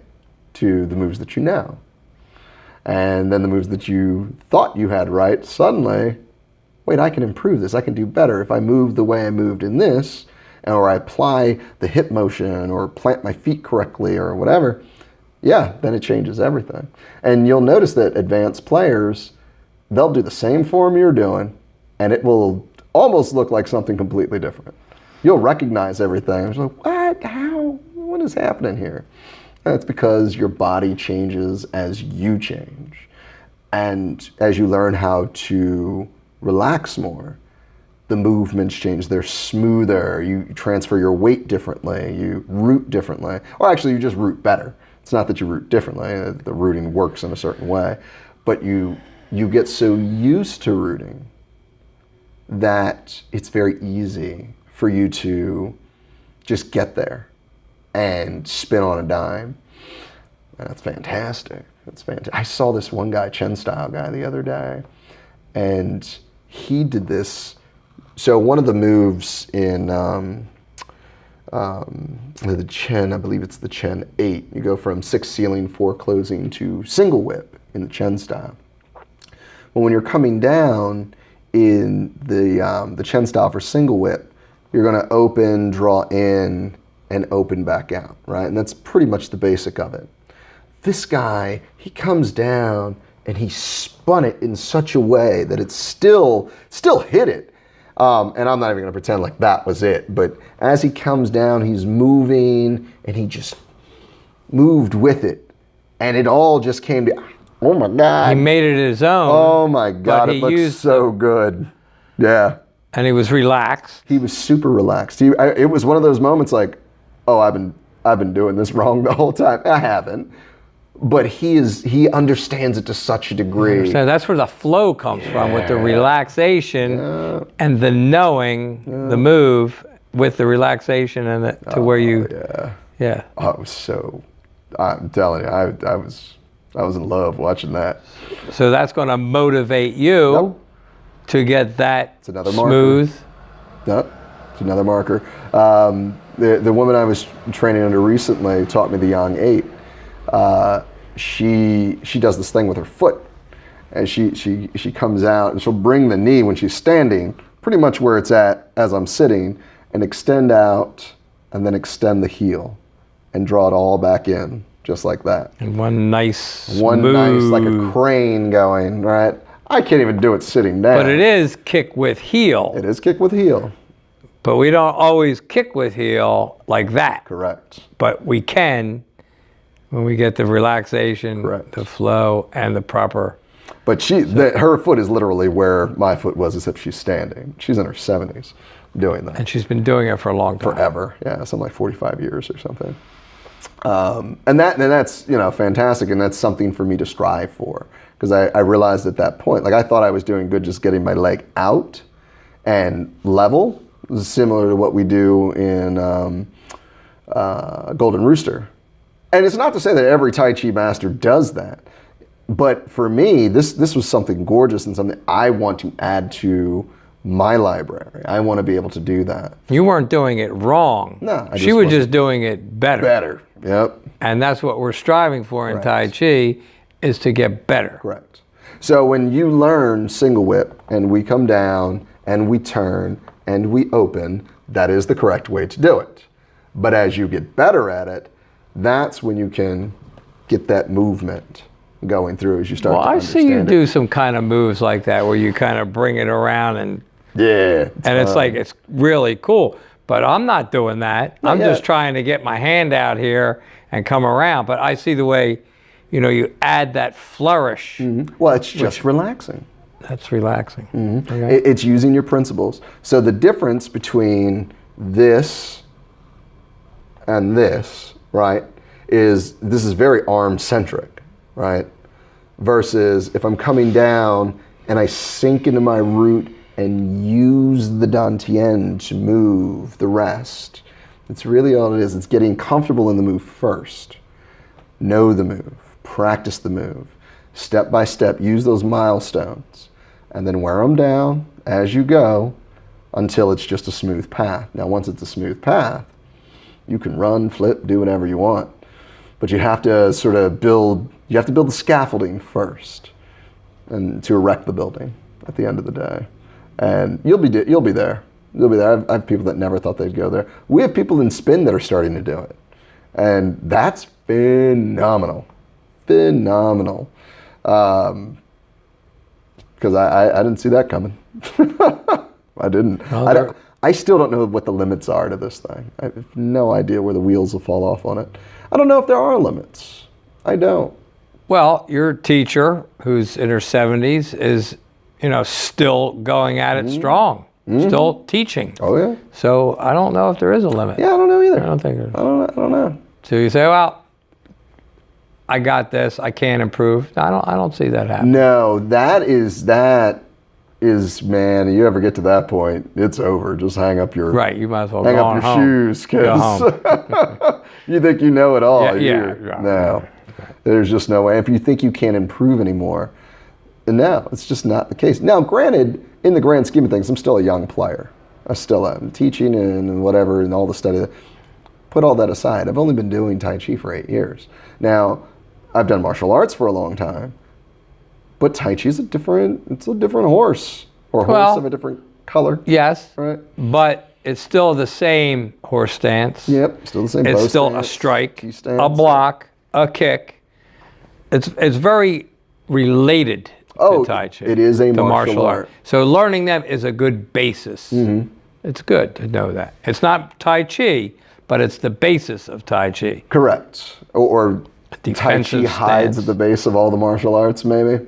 to the moves that you know. And then the moves that you thought you had right, suddenly, wait, I can improve this. I can do better if I move the way I moved in this, or I apply the hip motion, or plant my feet correctly, or whatever. Yeah, then it changes everything. And you'll notice that advanced players, they'll do the same form you're doing, and it will almost look like something completely different. You'll recognize everything. It's like, what? How? What is happening here? And it's because your body changes as you change. And as you learn how to relax more, the movements change. They're smoother. You transfer your weight differently. You root differently. Or actually, you just root better. It's not that you root differently. The rooting works in a certain way. But you get so used to rooting that it's very easy for you to just get there and spin on a dime. And that's fantastic. That's fantastic. I saw this one guy, Chen style guy, the other day, and he did this. So one of the moves in the Chen, I believe it's the Chen 8, you go from 6 sealing, 4 closing to single whip in the Chen style. Well, when you're coming down in the Chen style for single whip, you're going to open, draw in, and open back out, right? And that's pretty much the basic of it. This guy, he comes down and he spun it in such a way that it still hit it. And I'm not even gonna pretend like that was it, but as he comes down, he's moving and he just moved with it. And it all just came to, oh my God. He made it his own. Oh my God, it looks so good. Yeah. And he was relaxed. He was super relaxed. It was one of those moments like, oh, I've been doing this wrong the whole time. I haven't. But he understands it to such a degree. That's where the flow comes from, with the relaxation and the knowing the move with the relaxation and to where you. Yeah. Oh, I'm telling you, I was in love watching that. So that's going to motivate you to get that smooth. Yep. It's another marker. The woman I was training under recently taught me the Yang 8. She does this thing with her foot, and she comes out and she'll bring the knee when she's standing pretty much where it's at as I'm sitting, and extend out and then extend the heel and draw it all back in just like that. And one nice like a crane going, right? I can't even do it sitting down. But it is kick with heel. It is kick with heel. But we don't always kick with heel like that. Correct. But we can when we get the relaxation, the flow, and the proper. But her foot is literally where my foot was, except she's standing. She's in her 70s doing that. And she's been doing it for a long time. Forever. Yeah, something like 45 years or something. And that's fantastic, and that's something for me to strive for, because I realized at that point, like I thought I was doing good just getting my leg out and level, similar to what we do in Golden Rooster. And it's not to say that every Tai Chi master does that, But for me, this was something gorgeous and something I want to add to my library. I want to be able to do that. You weren't doing it wrong. No, I she just was wasn't. just doing it better. Better. Yep. And that's what we're striving for in Tai Correct. Chi, is to get better. Correct. So when you learn single whip and we come down and we turn and we open, that is the correct way to do it. But as you get better at it, that's when you can get that movement going through as you start Well, to I understand see you it. do some kind of moves like that where you kind of bring it around and it's like, it's really cool. But I'm not doing that. I'm yet. just trying to get my hand out here and come around. But I see the way, you add that flourish. Well, it's just relaxing. That's relaxing. It's using your principles. So the difference between this and this, right, is this is very arm centric, right? Versus if I'm coming down and I sink into my root and use the dantian to move the rest. It's really all it is. It's getting comfortable in the move first. Know the move, practice the move, step by step, use those milestones, and then wear them down as you go until it's just a smooth path. Now, once it's a smooth path, you can run, flip, do whatever you want. But you have to sort of build the scaffolding first and to erect the building at the end of the day. And you'll be there. You'll be there. I have people that never thought they'd go there. We have people in spin that are starting to do it. And that's phenomenal. Phenomenal. Because I didn't see that coming. I didn't. I still don't know what the limits are to this thing. I have no idea where the wheels will fall off on it. I don't know if there are limits. I don't. Well, your teacher, who's in her 70s, is, still going at it strong, still teaching. Oh, yeah? So I don't know if there is a limit. Yeah, I don't know either. I don't think there is. I don't know. So you say, well, I got this, I can't improve. I don't see that happen. No, that is, man, you ever get to that point, it's over. Just hang up your Right, you might as well hang go up on your home. shoes, Go home. because you think you know it all. Yeah, No, there's just no way. If you think you can't improve anymore, no, it's just not the case. Now, granted, in the grand scheme of things, I'm still a young player. I still am teaching and whatever and all the study. Put all that aside. I've only been doing Tai Chi for 8 years. Now, I've done martial arts for a long time, but Tai Chi is a different horse, or a horse of a different color. Yes, Right. but it's still the same horse stance. Yep, still the same. It's bow still a stance, strike, key stance. a block, a kick. It's very related Oh, to Tai Chi. it is a to martial art. So learning them is a good basis. It's good to know that. It's not Tai Chi, but it's the basis of Tai Chi. Correct. Or Tai Chi defensive hides stance. at the base of all the martial arts, maybe.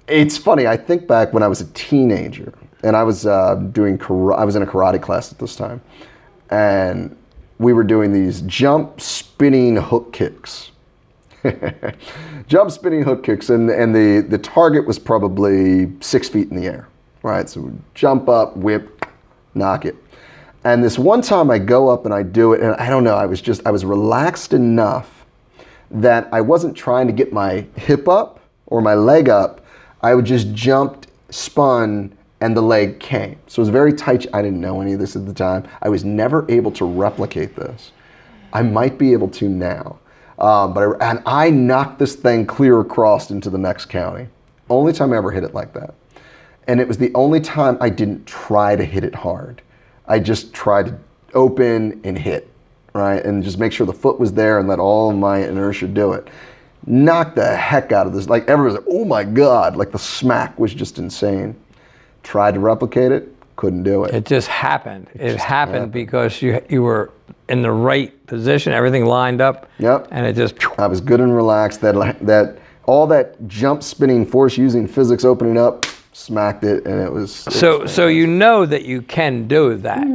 It's funny. I think back when I was a teenager, and I was I was in a karate class at this time, and we were doing these jump, spinning hook kicks. Jump, spinning hook kicks, and the target was probably 6 feet in the air. Right. So we jump up, whip, knock it. And this one time I go up and I do it, and I don't know. I was relaxed enough that I wasn't trying to get my hip up or my leg up. I would just jumped, spun, and the leg came. So it was very tight. I didn't know any of this at the time. I was never able to replicate this. I might be able to now. But I knocked this thing clear across into the next county. Only time I ever hit it like that. And it was the only time I didn't try to hit it hard. I just tried to open and hit, right? And just make sure the foot was there and let all of my inertia do it. Knocked the heck out of this. Like everyone was like, oh my God, like the smack was just insane. Tried to replicate it, couldn't do it. It just happened. It happened because you were in the right position, everything lined up. Yep. And it just, I was good and relaxed. That all that jump, spinning, force using physics opening up, smacked it, and it was. so you know that you can do that.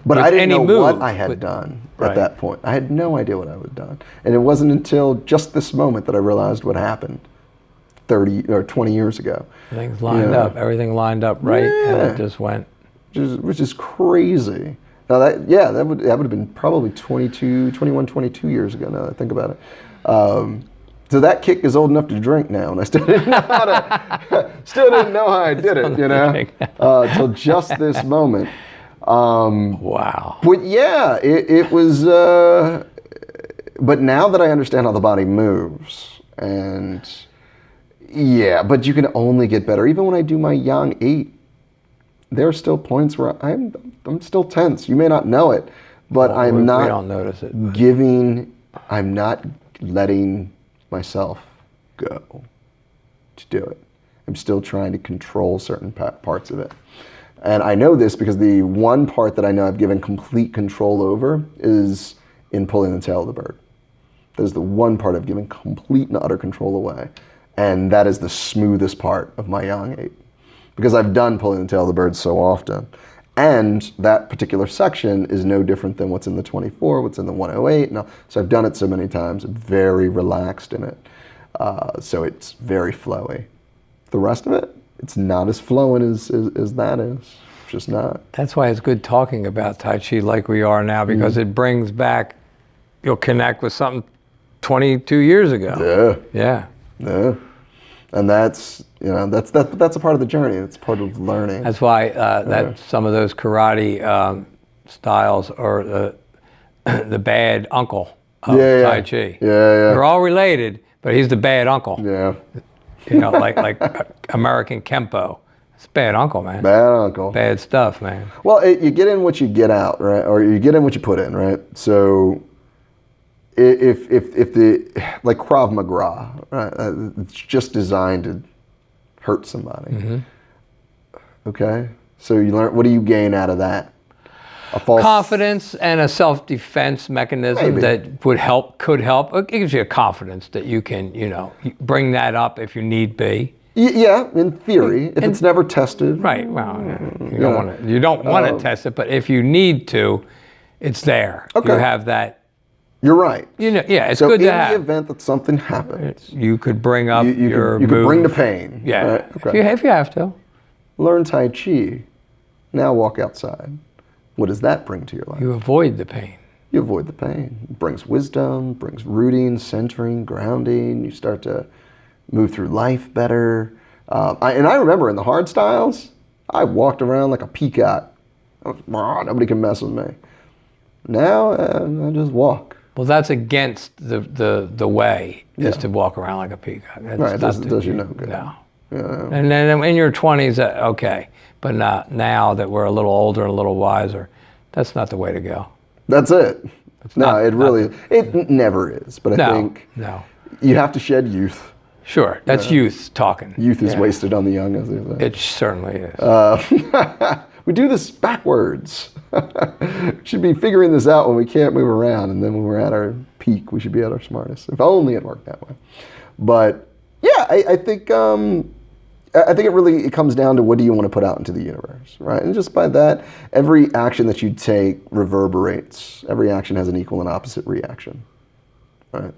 But with I didn't any know move, what I had but- done Right. at that point. I had no idea what I had done, and it wasn't until just this moment that I realized what happened 30 or 20 years ago. Things lined Yeah. up, everything lined up right, and Yeah. it just went. Which is crazy. Now that would have been probably 21, 22 years ago. Now that I think about it, So that kick is old enough to drink now, and I still didn't know how I did it, you know, till just this moment. Wow. But yeah, it was. But now that I understand how the body moves, and yeah, but you can only get better. Even when I do my Yang 8, there are still points where I'm still tense. You may not know it, but We I'm not don't notice it. But I'm not letting myself go to do it. I'm still trying to control certain parts of it. And I know this because the one part that I know I've given complete control over is in pulling the tail of the bird. That is the one part I've given complete and utter control away. And that is the smoothest part of my Yang 8. Because I've done pulling the tail of the bird so often. And that particular section is no different than what's in the 24, what's in the 108. So I've done it so many times, I'm very relaxed in it. So it's very flowy. The rest of it, it's not as flowing as that is. It's just not. that's why it's good talking about Tai Chi like we are now, because it brings back, you'll connect with something 22 years ago. Yeah. Yeah. And that's, you know, that's a part of the journey. It's part of learning. That's why that some of those karate styles are the bad uncle of Tai Chi. Yeah. They're all related, but he's the bad uncle. Yeah. You know, like American Kempo. It's bad uncle, man. Bad uncle. Bad stuff, man. Well, you get in what you get out, right? Or you get in what you put in, right? So if like Krav Maga, right? It's just designed to hurt somebody. Okay? So you learn, what do you gain out of that? A false Confidence and a self-defense mechanism Maybe. that could help. It gives you a confidence that you can, you know, bring that up if you need be. Yeah, in theory, if it's never tested. Right. Well, you don't want to test it, but if you need to, it's there. Okay. You have that. You're right. You know, yeah, it's So good in to the have. event that something happens, You could bring up you your could move. bring the pain. Yeah, Right? Okay. if you have to. Learn Tai Chi. Now walk outside. What does that bring to your life? You avoid the pain. You avoid the pain. It brings wisdom, brings rooting, centering, grounding. You start to move through life better. And I remember in the hard styles, I walked around like a peacock. Nobody can mess with me. Now I just walk. Well, that's against the way is to walk around like a peacock. That's Right, not does you no good. No. Yeah. And then in your 20s, okay. But not now that we're a little older and a little wiser, that's not the way to go. That's it. not- It never is. But I think No. you have to shed youth. Sure, that's youth talking. Youth is Yeah. wasted on the young, as they say. It certainly is. We do this backwards. We should be figuring this out when we can't move around, and then when we're at our peak, we should be at our smartest. If only it worked that way. But yeah, I think it comes down to what do you want to put out into the universe, right? And just by that, every action that you take reverberates. Every action has an equal and opposite reaction, right?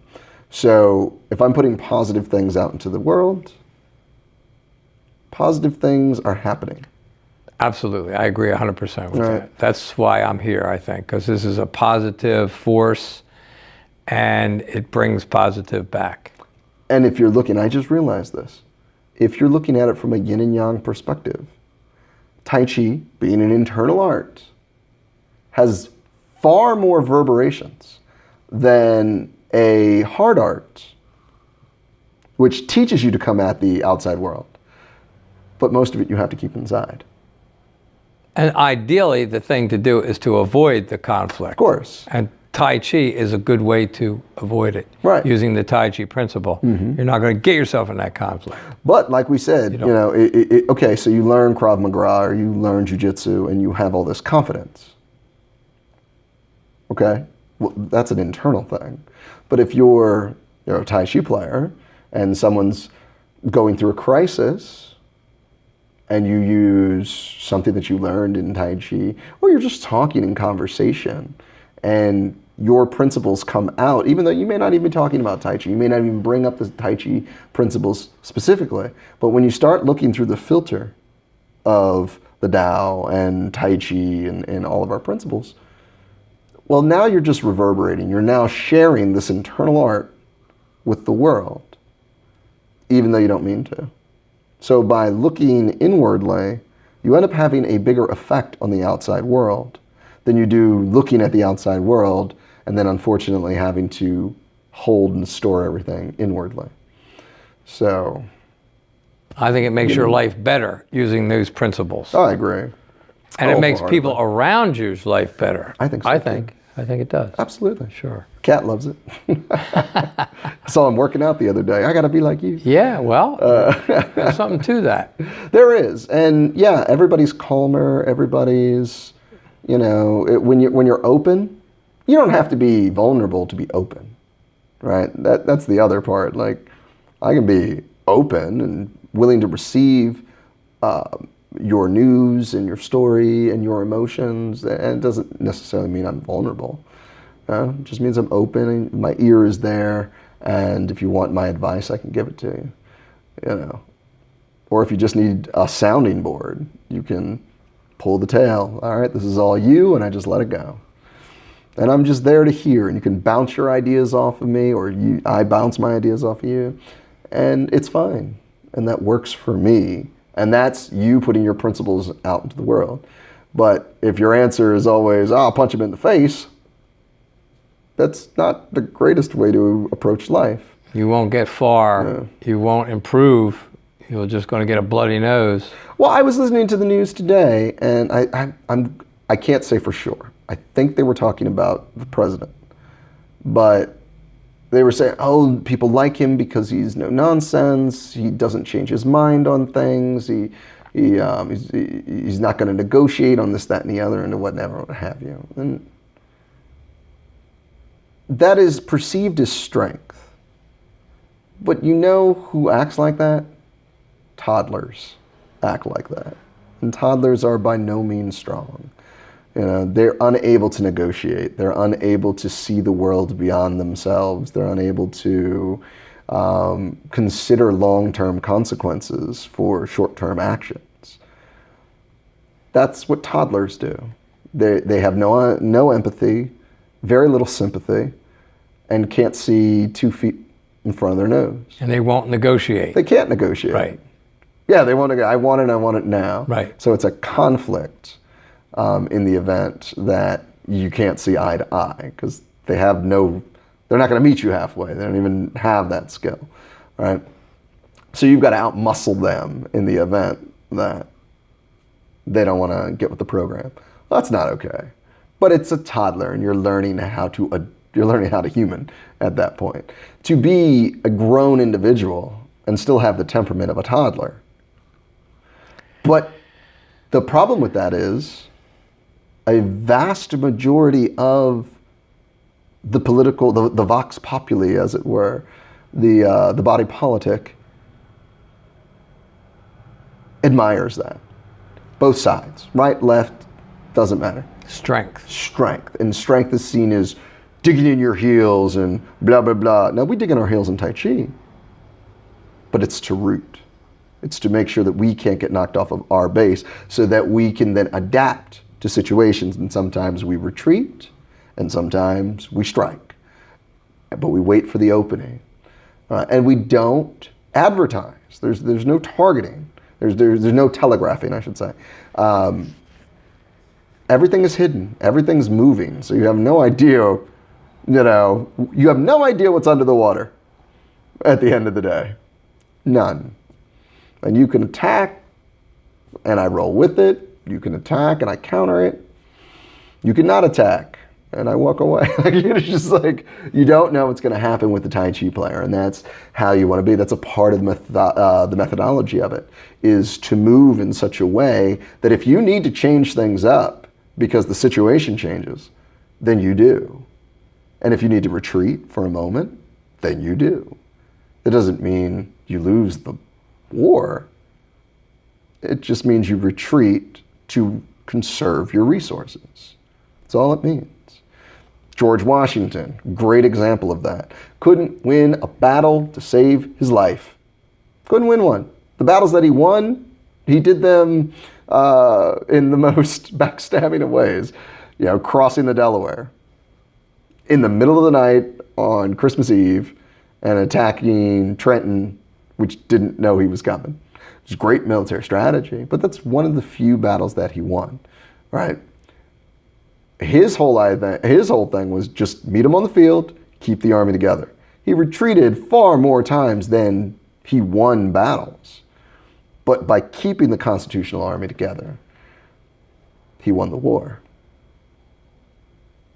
So if I'm putting positive things out into the world, positive things are happening. Absolutely, I agree 100% with Right. that. That's why I'm here, I think, because this is a positive force, and it brings positive back. And if you're looking, I just realized this, if you're looking at it from a yin and yang perspective, Tai Chi, being an internal art, has far more reverberations than a hard art, which teaches you to come at the outside world. But most of it you have to keep inside. And ideally, the thing to do is to avoid the conflict. Of course. And Tai Chi is a good way to avoid it. Right. Using the Tai Chi principle. You're not going to get yourself in that conflict. But like we said, okay, so you learn Krav Maga or you learn Jiu-Jitsu and you have all this confidence. Okay? Well, that's an internal thing. But if you're a Tai Chi player and someone's going through a crisis and you use something that you learned in Tai Chi, or you're just talking in conversation and your principles come out, even though you may not even be talking about Tai Chi, you may not even bring up the Tai Chi principles specifically, but when you start looking through the filter of the Tao and Tai Chi and all of our principles, well, now you're just reverberating. You're now sharing this internal art with the world, even though you don't mean to. So by looking inwardly, you end up having a bigger effect on the outside world than you do looking at the outside world and then unfortunately having to hold and store everything inwardly. So I think it makes your life better using those principles. I agree. And it makes Wholeheartedly. people around you's life better. I think so, I too. think it does. Absolutely. Sure. Cat loves it. I saw him working out the other day. I got to be like you. Yeah, well, there's something to that. There is. And yeah, everybody's calmer. Everybody's, when you're open, you don't have to be vulnerable to be open, right? That's the other part. Like, I can be open and willing to receive your news and your story and your emotions, and it doesn't necessarily mean I'm vulnerable. It just means I'm open and my ear is there, and if you want my advice, I can give it to you. Or if you just need a sounding board, you can pull the tail. All right, this is all you, and I just let it go. And I'm just there to hear, and you can bounce your ideas off of me, or I bounce my ideas off of you, and it's fine. And that works for me. And that's you putting your principles out into the world. But if your answer is always, I'll punch him in the face, that's not the greatest way to approach life. You won't get far. No. You won't improve. You're just going to get a bloody nose. Well, I was listening to the news today, and I can't say for sure. I think they were talking about the president. But they were saying, oh, people like him because he's no nonsense. He doesn't change his mind on things. He's not going to negotiate on this, that, and the other, and whatever, what have you. And that is perceived as strength. But you know who acts like that? Toddlers act like that. And toddlers are by no means strong. They're unable to negotiate. They're unable to see the world beyond themselves. They're unable to consider long-term consequences for short-term actions. That's what toddlers do. They have no empathy, very little sympathy, and can't see 2 feet in front of their nose. And they won't negotiate. They can't negotiate. Right. Yeah, they want to go, I want it now. Right. So it's a conflict in the event that you can't see eye to eye, because they're not going to meet you halfway. They don't even have that skill, right? So you've got to outmuscle them in the event that they don't want to get with the program. Well, that's not okay. But it's a toddler, and you're learning how to human at that point. To be a grown individual and still have the temperament of a toddler. But the problem with that is a vast majority of the political, the vox populi, as it were, the body politic, admires that. Both sides, right, left, doesn't matter. Strength. Strength. And strength is seen as digging in your heels and blah, blah, blah. Now, we dig in our heels in Tai Chi, but it's to root. It's to make sure that we can't get knocked off of our base so that we can then adapt to situations. And sometimes we retreat, and sometimes we strike. But we wait for the opening. And we don't advertise. There's no targeting. There's no telegraphing, I should say. Everything is hidden. Everything's moving. So you have no idea, you have no idea what's under the water at the end of the day. None. And you can attack, and I roll with it. You can attack, and I counter it. You cannot attack, and I walk away. It's just like, you don't know what's going to happen with the Tai Chi player, and that's how you want to be. That's a part of the methodology of it, is to move in such a way that if you need to change things up because the situation changes, then you do. And if you need to retreat for a moment, then you do. It doesn't mean you lose the war. It just means you retreat to conserve your resources. That's all it means. George Washington, great example of that. Couldn't win a battle to save his life. Couldn't win one. The battles that he won, he did them in the most backstabbing of ways. Crossing the Delaware in the middle of the night on Christmas Eve, and attacking Trenton, which didn't know he was coming. It's great military strategy, but that's one of the few battles that he won, right? His whole thing was just meet him on the field, keep the army together. He retreated far more times than he won battles. But by keeping the constitutional army together, he won the war.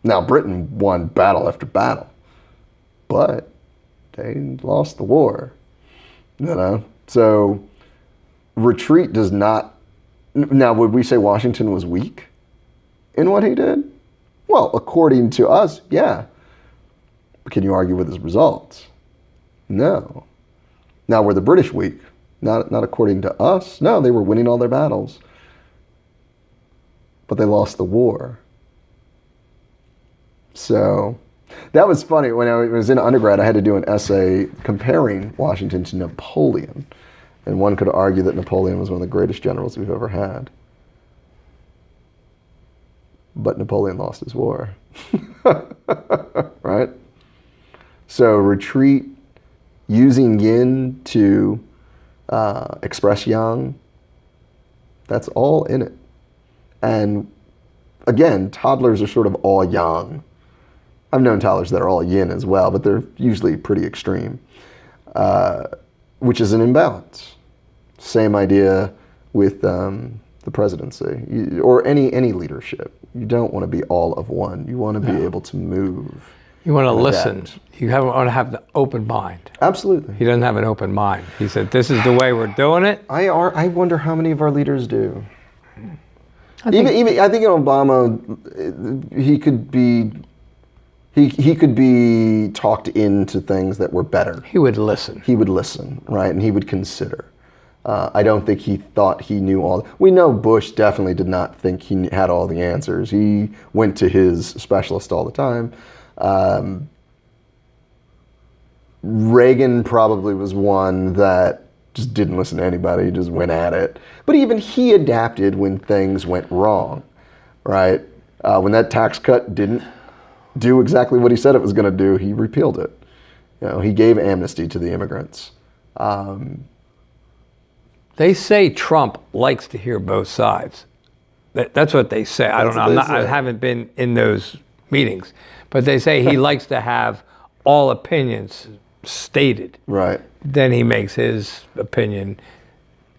Now, Britain won battle after battle, but they lost the war, So retreat does not... Now, would we say Washington was weak in what he did? Well, according to us, yeah. But can you argue with his results? No. Now, were the British weak? Not according to us. No, they were winning all their battles. But they lost the war. So that was funny. When I was in undergrad, I had to do an essay comparing Washington to Napoleon. And one could argue that Napoleon was one of the greatest generals we've ever had. But Napoleon lost his war. Right? So retreat, using yin to express yang, that's all in it. And again, toddlers are sort of all yang. I've known toddlers that are all yin as well, but they're usually pretty extreme, which is an imbalance. Same idea with the presidency or any leadership. You don't want to be all of one. You want to be able to move. You want to listen. You want to have the open mind. Absolutely. He doesn't have an open mind. He said, this is the way we're doing it. I wonder how many of our leaders do. I think in Obama, he could be talked into things that were better. He would listen. He would listen, right? And he would consider. I don't think he thought he knew all. We know Bush definitely did not think he had all the answers. He went to his specialist all the time. Reagan probably was one that just didn't listen to anybody, he just went at it. But even he adapted when things went wrong, right? When that tax cut didn't do exactly what he said it was going to do, he repealed it. He gave amnesty to the immigrants. They say Trump likes to hear both sides. That's what they say. I don't know. I haven't been in those meetings, but they say he likes to have all opinions stated. Right. Then he makes his opinion.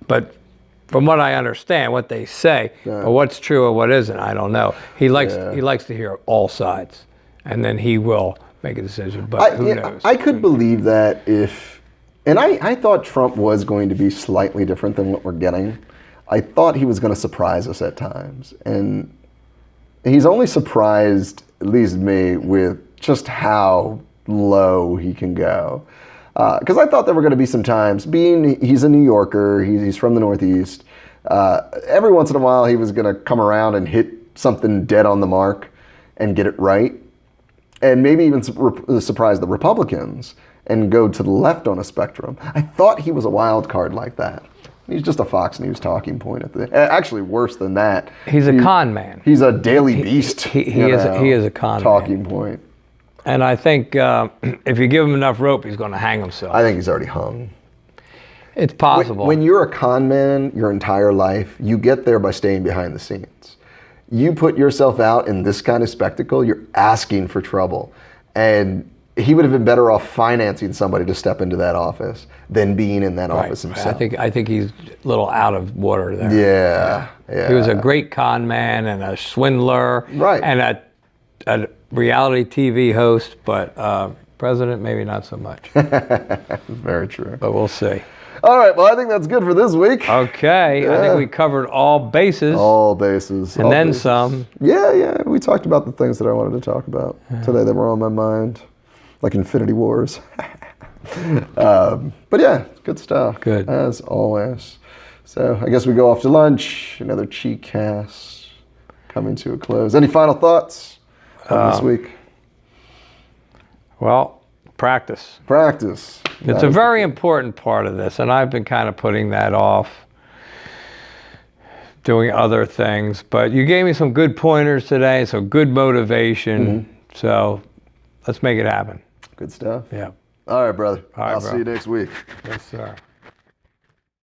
But from what I understand, what they say, or what's true or what isn't, I don't know. He likes to hear all sides, and then he will make a decision. But who knows? I could believe that if, and I thought Trump was going to be slightly different than what we're getting. I thought he was going to surprise us at times, and he's only surprised, at least me, with just how low he can go. Because I thought there were going to be some times, he's a New Yorker, he's from the Northeast, every once in a while he was going to come around and hit something dead on the mark and get it right. And maybe even surprise the Republicans and go to the left on a spectrum. I thought he was a wild card like that. He's just a Fox News talking point actually worse than that. He's a con man. He's a Daily Beast. He is a con talking man. Point. And I think if you give him enough rope, he's going to hang himself. I think he's already hung. It's possible. When you're a con man your entire life, you get there by staying behind the scenes. You put yourself out in this kind of spectacle, you're asking for trouble. And he would have been better off financing somebody to step into that office than being in that office himself. I think he's a little out of water there. Yeah. He was a great con man and a swindler. Right. And a reality TV host, but president, maybe not so much. Very true. But we'll see. All right, well, I think that's good for this week. Okay, I think we covered all bases. All bases. And then some. Yeah, we talked about the things that I wanted to talk about today that were on my mind, like Infinity Wars. But yeah, good stuff. Good. As always. So I guess we go off to lunch. Another Cheekcast coming to a close. Any final thoughts on this week? Well, practice. Practice. It's a very important part of this, and I've been kind of putting that off, doing other things. But you gave me some good pointers today, some good motivation. So let's make it happen. Good stuff. Yeah. All right, brother. All right, I'll bro. see you next week. Yes, sir.